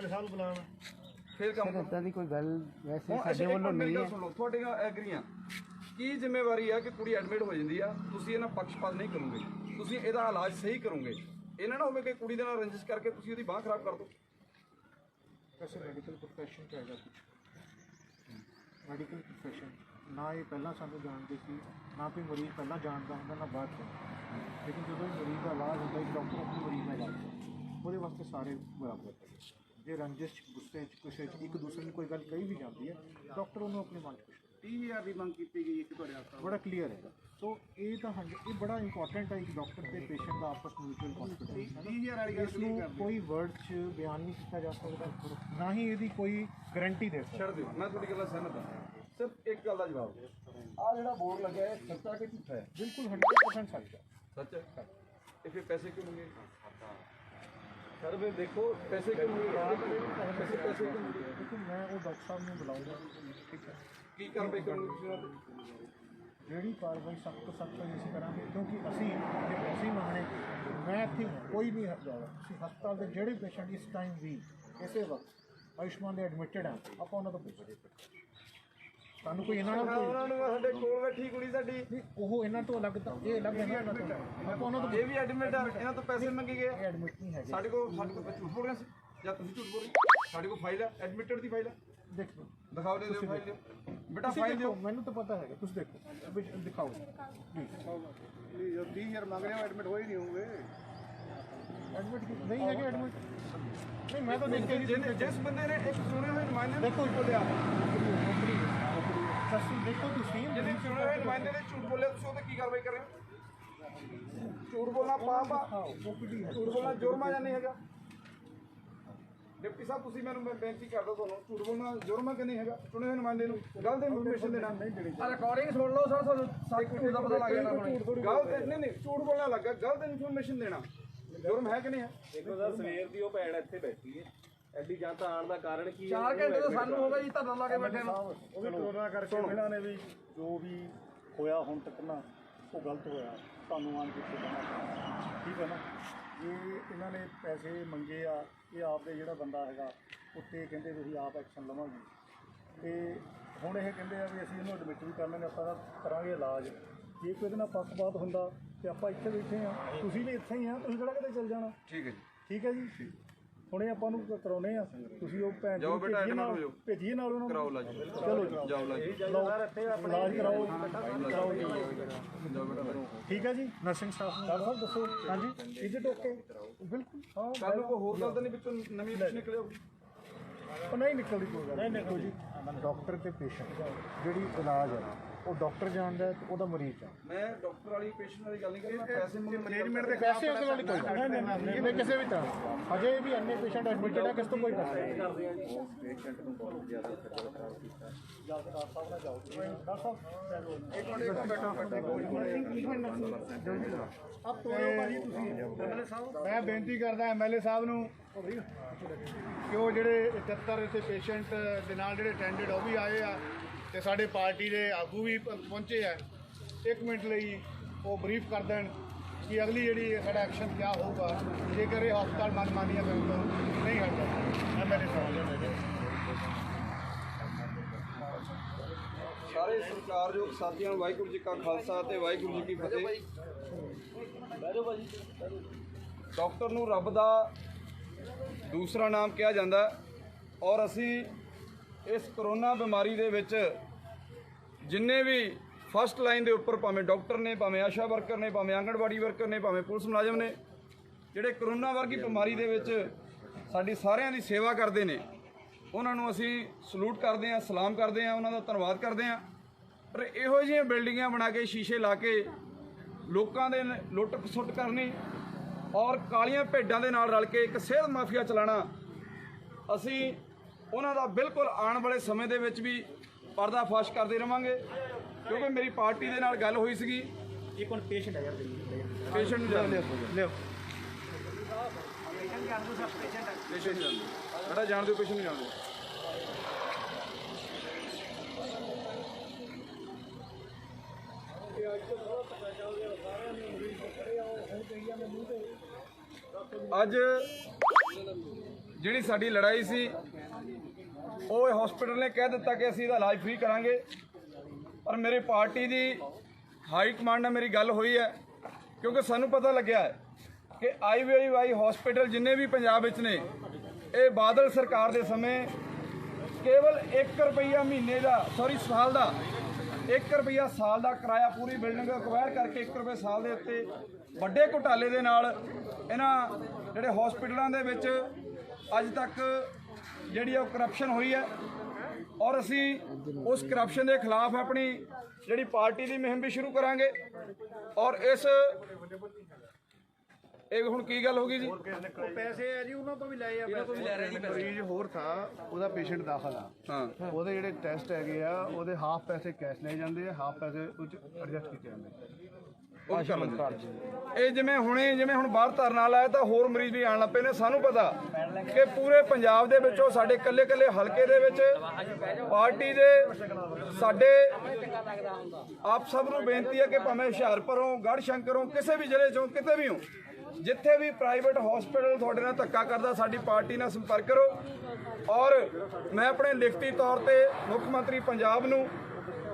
ਫਿਰ ਕੰਮ ਇਦਾਂ ਦੀ ਕੋਈ ਗੱਲ ਵੈਸੇ ਸਾਡੇ ਵੱਲੋਂ ਨਹੀਂ ਹੈ। ਸੁਣ ਲਓ, ਤੁਹਾਡੇ ਨਾਲ ਐਗਰੀ ਆ। ਕੀ ਜ਼ਿੰਮੇਵਾਰੀ ਆ ਕਿ ਕੁੜੀ ਐਡਮਿਟ ਹੋ ਜਾਂਦੀ ਆ, ਤੁਸੀਂ ਇਹਨਾਂ ਪੱਖਪਾਤ ਨਹੀਂ ਕਰੋਗੇ, ਤੁਸੀਂ ਇਹਦਾ ਇਲਾਜ ਸਹੀ ਕਰੋਗੇ। ਇਹਨਾਂ ਨਾ ਹੋਵੇ ਕਿ ਕੁੜੀ ਦੇ ਨਾਲ ਰੰਜਿਸ਼ ਕਰਕੇ ਤੁਸੀਂ ਉਹਦੀ ਬਾਂਹ ਖਰਾਬ ਕਰ ਦਿਓ। ਵੈਸੇ ਮੈਡੀਕਲ ਪ੍ਰੋਫੈਸ਼ਨ ਚ ਹੈਗਾ ਕੁਝ, ਮੈਡੀਕਲ ਪ੍ਰੋਫੈਸ਼ਨ ਨਾ ਇਹ ਪਹਿਲਾਂ ਸਾਨੂੰ ਜਾਣਦੇ ਸੀ, ਨਾ ਕੋਈ ਮਰੀਜ਼ ਪਹਿਲਾਂ ਜਾਣਦਾ ਹੁੰਦਾ ਨਾ ਬਾਅਦ ਚ। ਲੇਕਿਨ ਜਦੋਂ ਮਰੀਜ਼ ਦਾ ਇਲਾਜ ਹੁੰਦਾ ਇੱਕ ਡਾਕਟਰ ਆਪਣੇ ਮਰੀਜ਼ ਦਾ ਇਲਾਜ ਕਰਦਾ, ਉਹਦੇ ਵਾਸਤੇ ਸਾਰੇ ਬਰਾਬਰ ਹੈ। ਜੇ ਰੰਜਿਸ਼ ਗੁੱਸੇ 'ਚ ਕਿਸੇ 'ਚ ਇੱਕ ਦੂਸਰੇ ਨੂੰ ਕੋਈ ਗੱਲ ਕਹੀ ਵੀ ਜਾਂਦੀ ਹੈ, ਡਾਕਟਰ ਉਹਨੂੰ ਆਪਣੇ ਮਨ 'ਚ ਕੁਛ 30,000 ਦੀ ਮੰਗ ਕੀਤੀ ਗਈ ਇੱਕ ਤੁਹਾਡੇ ਹਸਪਤਾਲ ਬੜਾ ਕਲੀਅਰ ਹੈਗਾ। ਸੋ ਇਹ ਤਾਂ ਇਹ ਬੜਾ ਇੰਪੋਰਟੈਂਟ ਹੈ ਇੱਕ ਡਾਕਟਰ ਤੇ ਪੇਸ਼ੈਂਟ ਦਾ ਆਪਸ ਮਿਊਚੁਅਲ ਕੌਨਫੀਡੈਂਸ। 30,000 ਵਾਲੀ ਗੱਲ ਇਸ ਨੂੰ ਕੋਈ ਵਰਡ 'ਚ ਬਿਆਨ ਨਹੀਂ ਕੀਤਾ ਜਾ ਸਕਦਾ, ਨਾ ਹੀ ਇਹਦੀ ਕੋਈ ਗਾਰੰਟੀ ਦੇ ਸਕਦਾ। ਛੱਡ ਦਿਓ, ਮੈਂ ਤੁਹਾਡੀ ਗੱਲ ਸਹਿਮਤ ਹਾਂ। ਸਿਰਫ ਇੱਕ ਗੱਲ ਦਾ ਜਵਾਬ ਦਿਓ, ਆਹ ਜਿਹੜਾ ਬੋਰਡ ਲੱਗਿਆ ਹੈ ਸੱਚਾ ਕਿ ਝੂਠਾ ਹੈ? ਬਿਲਕੁਲ 100% ਸੱਚ ਹੈ। ਸੱਚ ਹੈ। ਇਹ ਫਿਰ ਪੈਸੇ ਕਿਉਂ ਮੰਗੇ ਸਰ? ਫਿਰ ਦੇਖੋ ਪੈਸੇ ਕਿਉਂ ਮੰਗੇ? ਪੈਸੇ ਕਿਉਂ ਮੰਗੇ? ਦੇਖੋ ਮੈਂ ਉਹ ਡਾਕਟਰ ਸਾਹਿਬ ਨੂੰ ਬੁਲਾਉਂਗਾ, ਠੀਕ ਹੈ, ਕੀ ਕਾਰਵਾਈ ਕਰੋਗੇ ਤੁਸੀਂ ਉਹਨਾਂ ਤੇ? ਜਿਹੜੀ ਕਾਰਵਾਈ ਸਖਤ ਤੋਂ ਸਖਤ ਅਸੀਂ ਕਰਾਂਗੇ, ਕਿਉਂਕਿ ਅਸੀਂ ਜੇ ਪੈਸੇ ਮੰਗਣੇ, ਮੈਂ ਇੱਥੇ ਕੋਈ ਨਹੀਂ ਜਾਣਾ। ਤੁਸੀਂ ਹਸਪਤਾਲ ਦੇ ਜਿਹੜੇ ਪੇਸ਼ੈਂਟ ਇਸ ਟਾਈਮ ਵੀ ਇਸੇ ਵਕਤ ਆਯੁਸ਼ਮਾਨ ਦੇ ਐਡਮਿਟਡ ਆ, ਆਪਾਂ ਉਹਨਾਂ ਤੋਂ ਪੁੱਛਾਂਗੇ। ਤੁਹਾਨੂੰ ਕੋਈ ਇਹਨਾਂ ਨਾਲ ਉਹਨਾਂ ਨੂੰ ਸਾਡੇ ਕੋਲ ਬੈਠੀ ਕੁੜੀ ਸਾਡੀ ਨਹੀਂ, ਉਹ ਇਹਨਾਂ ਤੋਂ ਅਲੱਗ ਤਾਂ ਇਹ ਅਲੱਗ ਹੈ ਨਾ ਇਹਨਾਂ ਤੋਂ। ਆਪਾਂ ਉਹਨਾਂ ਤੋਂ ਇਹ ਵੀ ਐਡਮਿਟ ਆ, ਇਹਨਾਂ ਤੋਂ ਪੈਸੇ ਮੰਗੇ ਗਏ। ਇਹ ਐਡਮਿਟ ਨਹੀਂ ਹੈਗੇ। ਸਾਡੇ ਕੋਲ ਝੂਠ ਬੋਲ ਰਹੇ ਸੀ ਜਾਂ ਤੁਸੀਂ ਝੂਠ ਬੋਲ ਰਹੇ? ਸਾਡੇ ਕੋਲ ਫਾਈਲ ਹੈ, ਐਡਮਿਟਡ ਦੀ ਫਾਈਲ ਹੈ। ਦੇਖੋ ਦਿਖਾਓ, ਦੇ ਦਿਓ ਫਾਈਲ ਦਿਓ ਬੇਟਾ, ਫਾਈਲ ਦਿਓ। ਮੈਨੂੰ ਤਾਂ ਪਤਾ ਹੈਗਾ, ਤੁਸੀਂ ਦੇਖੋ ਦਿਖਾਓ ਪਲੀਜ਼। 30,000 ਮੰਗ ਰਹੇ ਹੋ, ਐਡਮਿਟ ਹੋਏ ਨਹੀਂ ਹੋਗੇ। ਐਡਮਿਟ ਨਹੀਂ ਹੈਗੇ, ਐਡਮਿਟ ਨਹੀਂ। ਮੈਂ ਤਾਂ ਦੇਖ ਕੇ ਜਿਸ ਬੰਦੇ ਨੇ ਇੱਕ ਚੁਣੇ ਹੋਏ ਨੁਮਾਇੰਦੇ ਦੇਖੋ ਬੋਲਿਆ ਸੱਸੀ, ਦੇਖੋ ਤੁਸੀਂ ਜਿਹਨੇ ਚੁਣੇ ਹੋਏ ਨੁਮਾਇੰਦੇ ਨੇ ਝੂਠ ਬੋਲਿਆ, ਤੁਸੀਂ ਉਹਦੇ ਕੀ ਕਾਰਵਾਈ ਕਰ ਰਹੇ ਹੋ? ਝੂਠ ਬੋਲਣਾ ਪਾਪ ਆ, ਝੂਠ ਬੋਲਣਾ ਜੁਰਮ ਆ ਜਾਂ ਨਹੀਂ ਹੈਗਾ? ਡਿਪਟੀ ਸਾਹਿਬ ਤੁਸੀਂ ਮੈਨੂੰ ਬੇਨਤੀ ਕਰਦਾ ਤੁਹਾਨੂੰ, ਝੂਠ ਬੋਲਣਾ ਜੁਰਮ ਆ ਕਿ ਨਹੀਂ ਹੈਗਾ? ਚੁਣੇ ਹੋਏ ਨੁਮਾਇੰਦੇ ਨੂੰ ਗਲਤ ਇਨਫੋਰਮੇਸ਼ਨ ਦੇਣਾ। ਰਿਕਾਰਡਿੰਗ ਸੁਣ ਲਓ ਸਰ, ਤੁਹਾਨੂੰ ਸਾਰੀ ਝੂਠ ਦਾ ਪਤਾ ਲੱਗ ਜਾਣਾ। ਗਲਤ ਨਹੀਂ ਝੂਠ ਬੋਲਣਾ ਲੱਗਾ, ਗਲਤ ਇਨਫੋਰਮੇਸ਼ਨ ਦੇਣਾ ਜੁਰਮ ਹੈ ਕਿ ਨਹੀਂ ਹੈ? ਦੇਖੋ ਸਰ, ਸਵੇਰ ਦੀ ਉਹ ਭੈਣ ਇੱਥੇ ਬੈਠੀ ਹੈ, ਐਡੀ ਜਨਤਾ ਆਉਣ ਦਾ ਕਾਰਨ ਕੀ ਹੈ? 4 ਘੰਟੇ ਤੋਂ ਸਾਨੂੰ ਹੋ ਗਿਆ ਜੀ ਧਰਨਾ ਲਾ ਕੇ ਬੈਠੇ ਨੂੰ। ਉਹ ਵੀ ਕਰੋਨਾ ਕਰਕੇ ਇਹਨਾਂ ਨੇ ਵੀ ਜੋ ਵੀ ਹੋਇਆ ਹੁਣ ਤੱਕ ਨਾ ਉਹ ਗਲਤ ਹੋਇਆ, ਤੁਹਾਨੂੰ ਮਾਨ ਕੇ ਕਹਿਣਾ, ਠੀਕ ਹੈ ਨਾ। ਇਹ ਇਹਨਾਂ ਨੇ ਪੈਸੇ ਮੰਗੇ ਆ, ਇਹ ਆਪ ਦੇ ਜਿਹੜਾ ਬੰਦਾ ਹੈਗਾ ਉੱਤੇ ਕਹਿੰਦੇ ਤੁਸੀਂ ਆਪ ਐਕਸ਼ਨ ਲਵਾਂਗੇ, ਤੇ ਹੁਣ ਇਹ ਕਹਿੰਦੇ ਆ ਵੀ ਅਸੀਂ ਇਹਨੂੰ ਐਡਮਿਟ ਵੀ ਕਰਨਾ, ਆਪਾਂ ਕਰਾਂਗੇ ਇਲਾਜ। ਜੇ ਕੋਈ ਇਹਦੇ ਨਾਲ ਪੱਖਪਾਤ ਹੁੰਦਾ ਤੇ ਆਪਾਂ ਇੱਥੇ ਬੈਠੇ ਆ, ਤੁਸੀਂ ਵੀ ਇੱਥੇ ਹੀ ਆ, ਤੁਸੀਂ ਕਿਹੜਾ ਕਿਤੇ ਚੱਲ ਜਾਣਾ। ਠੀਕ ਹੈ ਜੀ, ਠੀਕ ਹੈ ਜੀ। ਹੁਣ ਇਹ ਆਪਾਂ ਨੂੰ ਕਰਾਉਣੇ ਆ, ਤੁਸੀਂ ਉਹ ਭੈਣ ਜਾਓ ਬੇਟਾ, ਐਡਮਿਟ ਹੋ ਜਾਓ, ਭੇਜੀਏ ਨਾਲ ਉਹਨਾਂ ਨੂੰ। ਕਰਾਓ ਇਲਾਜ, ਚਲੋ ਜੀ, ਜਾਓ ਇਲਾਜ, ਇਲਾਜ ਕਰਾਓ, ਕਰਾਓ ਜੀ। ਜਾਓ ਬੇਟਾ। ਠੀਕ ਹੈ ਜੀ। ਨਰਸਿੰਗ ਸਟਾਫ ਨੂੰ ਡਾਕਟਰ ਸਾਹਿਬ ਦੱਸੋ। ਹਾਂਜੀ, ਇਜ਼ ਇਟ ਓਕੇ? ਬਿਲਕੁਲ। ਹਾਂ, ਕੱਲ ਨੂੰ ਕੋਈ ਹੋਰ ਗੱਲ ਤਾਂ ਨਹੀਂ ਵਿੱਚੋਂ ਨਵੀਂ ਕੁਛ ਨਿਕਲੇ ਹੋਊਗੀ? ਉਹ ਨਹੀਂ ਨਿਕਲਦੀ ਕੋਈ ਗੱਲ। ਨਹੀਂ ਨਿਕਲੋ ਜੀ। ਡਾਕਟਰ ਤੇ ਪੇਸ਼ੈਂਟ ਜਿਹੜੀ ਇਲਾਜ ਹੈ ਉਹ ਡਾਕਟਰ ਜਾਣਦਾ ਹੈ ਤੇ ਉਹਦਾ ਮਰੀਜ਼ ਜਾਣਦਾ। ਮੈਂ ਡਾਕਟਰ ਵਾਲੀ ਪੇਸ਼ੈਂਟ ਵਾਲੀ ਗੱਲ ਨਹੀਂ ਕਰ ਰਿਹਾ, ਪੈਸੇ ਮੈਨੇਜਮੈਂਟ ਦੇ ਪੈਸੇ ਉਹਦੇ ਵਾਲੀ ਕੋਈ ਗੱਲ ਨਹੀਂ ਕਿਸੇ ਵੀ ਤਰ੍ਹਾਂ। ਅਜੇ ਵੀ ਇੰਨੇ ਪੇਸ਼ੈਂਟ ਐਡਮਿਟਡ ਹੈ, ਕਿਸ ਤੋਂ ਕੋਈ ਪੈਸੇ ਨਹੀਂ ਕਰਦੇ ਆ ਜੀ। ਪੇਸ਼ੈਂਟ ਨੂੰ ਬਹੁਤ ਜ਼ਿਆਦਾ ਡਾਕਟਰ ਸਾਹਿਬ ਨਾਲ ਜਾਓ। ਡਾਕਟਰ ਸਾਹਿਬ ਇੱਕ ਮਿੰਟ ਆਪ ਤੋੜੋ ਭਾਜੀ ਤੁਸੀਂ। ਐਮਐਲਏ ਸਾਹਿਬ, ਮੈਂ ਬੇਨਤੀ ਕਰਦਾ ਐਮਐਲਏ ਸਾਹਿਬ ਨੂੰ ਕਿ ਉਹ ਜਿਹੜੇ 71 ਇੱਥੇ ਪੇਸ਼ੈਂਟ ਦੇ ਨਾਲ ਜਿਹੜੇ ਅਟੈਂਡਡ ਉਹ ਵੀ ਆਏ ਆ ਤੇ ਸਾਡੇ ਪਾਰਟੀ ਦੇ ਆਗੂ ਵੀ ਪਹੁੰਚੇ ਆ। 1 ਮਿੰਟ ਲਈ ਉਹ ਬਰੀਫ ਕਰ ਦੇਣ ਕਿ ਅਗਲੀ ਜਿਹੜੀ ਸਾਡਾ ਐਕਸ਼ਨ ਕੀ ਹੋਊਗਾ ਜੇਕਰ ਇਹ ਹਸਪਤਾਲ ਮਨਮਾਨੀਆਂ ਕਰਨ ਤੋਂ ਨਹੀਂ ਹਟਦਾ। ਮੇਰੇ ਸਵਾਲ ਹੈ। ਸਾਰੇ ਸਤਿਕਾਰਯੋਗ ਸਾਥੀਆਂ ਨੂੰ ਵਾਹਿਗੁਰੂ ਜੀ ਕਾ ਖਾਲਸਾ ਤੇ ਵਾਹਿਗੁਰੂ ਜੀ ਕੀ ਫਤਿਹ। ਡਾਕਟਰ ਨੂੰ ਰੱਬ ਦਾ ਦੂਸਰਾ ਨਾਮ ਕਿਹਾ ਜਾਂਦਾ ਔਰ ਅਸੀਂ ਇਸ ਕਰੋਨਾ ਬਿਮਾਰੀ ਦੇ ਵਿੱਚ ਜਿੰਨੇ ਵੀ ਫਸਟ ਲਾਈਨ ਦੇ ਉੱਪਰ ਭਾਵੇਂ ਡਾਕਟਰ ਨੇ, ਭਾਵੇਂ ਆਸ਼ਾ ਵਰਕਰ ਨੇ, ਭਾਵੇਂ ਆਂਗਣਵਾੜੀ ਵਰਕਰ ਨੇ, ਭਾਵੇਂ ਪੁਲਿਸ ਮੁਲਾਜ਼ਮ ਨੇ, ਜਿਹੜੇ ਕਰੋਨਾ ਵਰਗੀ ਬਿਮਾਰੀ ਦੇ ਵਿੱਚ ਸਾਡੀ ਸਾਰਿਆਂ ਦੀ ਸੇਵਾ ਕਰਦੇ ਨੇ, ਉਹਨਾਂ ਨੂੰ ਅਸੀਂ ਸਲੂਟ ਕਰਦੇ ਹਾਂ, ਸਲਾਮ ਕਰਦੇ ਹਾਂ, ਉਹਨਾਂ ਦਾ ਧੰਨਵਾਦ ਕਰਦੇ ਹਾਂ। ਪਰ ਇਹੋ ਜਿਹੀਆਂ ਬਿਲਡਿੰਗਾਂ ਬਣਾ ਕੇ ਸ਼ੀਸ਼ੇ ਲਾ ਕੇ ਲੋਕਾਂ ਦੇ ਲੁੱਟ ਖਸੁੱਟ ਕਰਨੀ ਔਰ ਕਾਲੀਆਂ ਭੇਡਾਂ ਦੇ ਨਾਲ ਰਲ ਕੇ ਇੱਕ ਸਿਹਤ ਮਾਫੀਆ ਚਲਾਉਣਾ, ਅਸੀਂ ਉਹਨਾਂ ਦਾ ਬਿਲਕੁਲ ਆਉਣ ਵਾਲੇ ਸਮੇਂ ਦੇ ਵਿੱਚ ਵੀ ਪਰਦਾਫਾਸ਼ ਕਰਦੇ ਰਵਾਂਗੇ। ਕਿਉਂਕਿ ਮੇਰੀ ਪਾਰਟੀ ਦੇ ਨਾਲ ਗੱਲ ਹੋਈ ਸੀਗੀ। ਇੱਕ ਹੁਣ ਪੇਸ਼ੈਂਟ ਹੈ ਯਾਰ, ਪੇਸ਼ੈਂਟ ਨੂੰ ਜਾਣ ਦਿਓ, ਲਿਓ ਪੇਸ਼ੈਂਟ ਨੂੰ ਬੜਾ ਜਾਣ ਦਿਓ, ਪੇਸ਼ੈਂਟ ਨੂੰ ਜਾਣ ਦਿਓ। ਅੱਜ ਜਿਹੜੀ ਸਾਡੀ ਲੜਾਈ ਸੀ ਉਹ ਹਸਪੀਟਲ ਨੇ ਕਹਿ ਦਿੱਤਾ ਕਿ ਅਸੀਂ ਇਹਦਾ ਇਲਾਜ ਫ੍ਰੀ ਕਰਾਂਗੇ, ਪਰ ਮੇਰੀ ਪਾਰਟੀ ਦੀ ਹਾਈ ਕਮਾਂਡ ਨਾਲ ਮੇਰੀ ਗੱਲ ਹੋਈ ਹੈ। ਕਿਉਂਕਿ ਸਾਨੂੰ ਪਤਾ ਲੱਗਿਆ ਹੈ ਕਿ IVI ਹਸਪੀਟਲ ਜਿੰਨੇ ਵੀ ਪੰਜਾਬ ਵਿੱਚ ਨੇ, ਇਹ ਬਾਦਲ ਸਰਕਾਰ ਦੇ ਸਮੇਂ ਕੇਵਲ 1 ਰੁਪਈਆ ਮਹੀਨੇ ਦਾ ਸਾਲ ਦਾ 1 ਰੁਪਈਆ ਸਾਲ ਦਾ ਕਿਰਾਇਆ ਪੂਰੀ ਬਿਲਡਿੰਗ ਅਕਵਾਇਰ ਕਰਕੇ 1 ਰੁਪਏ ਸਾਲ ਦੇ ਉੱਤੇ ਵੱਡੇ ਘੁਟਾਲੇ ਦੇ ਨਾਲ ਇਹਨਾਂ ਜਿਹੜੇ ਹਸਪੀਟਲਾਂ ਦੇ ਵਿੱਚ ਅੱਜ ਤੱਕ ਜਿਹੜੀ ਉਹ ਕਰਪਸ਼ਨ ਹੋਈ ਹੈ ਔਰ ਅਸੀਂ ਉਸ ਕਰਪਸ਼ਨ ਦੇ ਖਿਲਾਫ ਆਪਣੀ ਜਿਹੜੀ ਪਾਰਟੀ ਦੀ ਮੁਹਿੰਮ ਵੀ ਸ਼ੁਰੂ ਕਰਾਂਗੇ। ਔਰ ਇਸ ਇਹ ਹੁਣ ਕੀ ਗੱਲ ਹੋ ਗਈ ਜੀ? ਉਹ ਪੈਸੇ ਹੈ ਜੀ ਉਹਨਾਂ ਤੋਂ ਵੀ ਲਏ ਆ, ਮਰੀਜ਼ ਹੋਰ ਥਾ, ਉਹਦਾ ਪੇਸ਼ੈਂਟ ਦਾਖਲ ਆ। ਹਾਂ, ਉਹਦੇ ਜਿਹੜੇ ਟੈਸਟ ਹੈਗੇ ਆ ਉਹਦੇ ਹਾਫ ਪੈਸੇ ਕੈਸ਼ ਲਏ ਜਾਂਦੇ ਆ, ਹਾਫ ਪੈਸੇ ਉੱਚ ਐਡਜਸਟ ਕੀਤੇ ਜਾਂਦੇ। ਇਹ ਜਿਵੇਂ ਹੁਣ ਬਾਹਰ ਧਰਨਾ ਲਾਇਆ ਤਾਂ ਹੋਰ ਮਰੀਜ਼ ਵੀ ਆਉਣ ਲੱਗ ਪਏ ਨੇ। ਸਾਨੂੰ ਪਤਾ ਕਿ ਪੂਰੇ ਪੰਜਾਬ ਦੇ ਵਿੱਚੋਂ ਸਾਡੇ ਕੱਲੇ ਹਲਕੇ ਦੇ ਵਿੱਚ ਪਾਰਟੀ ਦੇ ਸਾਡੇ ਆਪ ਸਭ ਨੂੰ ਬੇਨਤੀ ਹੈ ਕਿ ਭਾਵੇਂ ਹੁਸ਼ਿਆਰਪੁਰੋਂ, ਗੜ੍ਹਸ਼ੰਕਰੋਂ, ਕਿਸੇ ਵੀ ਜ਼ਿਲ੍ਹੇ ਚੋਂ ਕਿਤੇ ਵੀ ਹੋ, ਜਿੱਥੇ ਵੀ ਪ੍ਰਾਈਵੇਟ ਹਸਪੀਟਲ ਤੁਹਾਡੇ ਨਾਲ ਧੱਕਾ ਕਰਦਾ, ਸਾਡੀ ਪਾਰਟੀ ਨਾਲ ਸੰਪਰਕ ਕਰੋ। ਔਰ ਮੈਂ ਆਪਣੇ ਲਿਖਤੀ ਤੌਰ ਤੇ ਮੁੱਖ ਮੰਤਰੀ ਪੰਜਾਬ ਨੂੰ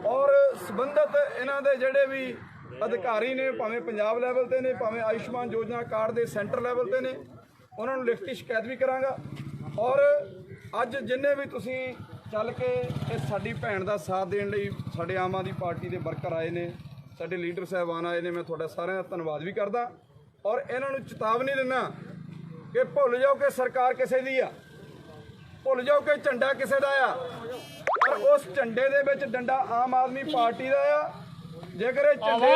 ਔਰ ਸੰਬੰਧਿਤ ਇਹਨਾਂ ਦੇ ਜਿਹੜੇ ਵੀ ਅਧਿਕਾਰੀ ਨੇ, ਭਾਵੇਂ ਪੰਜਾਬ ਲੈਵਲ ਤੇ ਨੇ, ਭਾਵੇਂ ਆਯੁਸ਼ਮਾਨ ਯੋਜਨਾ ਕਾਰਡ ਦੇ ਸੈਂਟਰ ਲੈਵਲ ਤੇ ਨੇ, ਉਹਨਾਂ ਨੂੰ ਲਿਖਤੀ ਸ਼ਿਕਾਇਤ ਵੀ ਕਰਾਂਗਾ। ਔਰ ਅੱਜ ਜਿੰਨੇ ਵੀ ਤੁਸੀਂ ਚੱਲ ਕੇ ਇਹ ਸਾਡੀ ਭੈਣ ਦਾ ਸਾਥ ਦੇਣ ਲਈ ਸਾਡੇ ਆਮ ਆਦਮੀ ਪਾਰਟੀ ਦੇ ਵਰਕਰ ਆਏ ਨੇ, ਸਾਡੇ ਲੀਡਰ ਸਾਹਿਬਾਨ ਆਏ ਨੇ, ਮੈਂ ਤੁਹਾਡਾ ਸਾਰਿਆਂ ਦਾ ਧੰਨਵਾਦ ਵੀ ਕਰਦਾ। ਔਰ ਇਹਨਾਂ ਨੂੰ ਚੇਤਾਵਨੀ ਦਿੰਦਾ ਕਿ ਭੁੱਲ ਜਾਓ ਕਿ ਸਰਕਾਰ ਕਿਸੇ ਦੀ ਆ, ਭੁੱਲ ਜਾਓ ਕਿ ਝੰਡਾ ਕਿਸੇ ਦਾ ਆ, ਪਰ ਉਸ ਝੰਡੇ ਦੇ ਵਿੱਚ ਡੰਡਾ ਆਮ ਆਦਮੀ ਪਾਰਟੀ ਦਾ ਆ। ਜੇਕਰ ਇਹ ਝੰਡੇ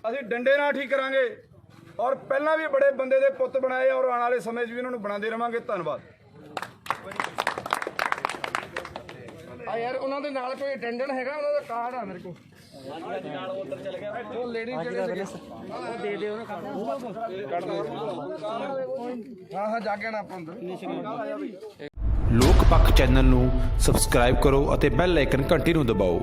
ਅਸੀਂ ਡੰਡੇ ਨਾਲ ਠੀਕ ਕਰਾਂਗੇ। ਔਰ ਪਹਿਲਾਂ ਵੀ ਬੜੇ ਬੰਦੇ ਦੇ ਪੁੱਤ ਬਣਾਏ ਔਰ ਆਉਣ ਵਾਲੇ ਸਮੇਂ 'ਚ ਵੀ ਇਹਨਾਂ ਨੂੰ ਬਣਾਉਂਦੇ ਰਵਾਂਗੇ। ਧੰਨਵਾਦ। ਯਾਰ ਉਹਨਾਂ ਦੇ ਨਾਲ ਕੋਈ ਅਟੈਂਡੈਂਟ ਹੈਗਾ, ਉਹਨਾਂ ਦਾ ਕਾਰਡ ਆ ਮੇਰੇ ਕੋਲ। ਨਾਲ ਉਧਰ ਚਲ ਗਿਆ ਉਹ ਲੇਡੀ ਜਿਹੜੇ ਉਹ ਦੇ ਦਿਓ ਨਾ ਹਾਂ ਜਾ ਕੇ ਨਾ ਆਪਾਂ ਅੰਦਰ। ਲੋਕ ਪੱਖ ਚੈਨਲ ਨੂੰ ਸਬਸਕ੍ਰਾਈਬ ਕਰੋ ਅਤੇ ਬੈਲ ਆਈਕਨ ਘੰਟੀ ਨੂੰ ਦਬਾਓ।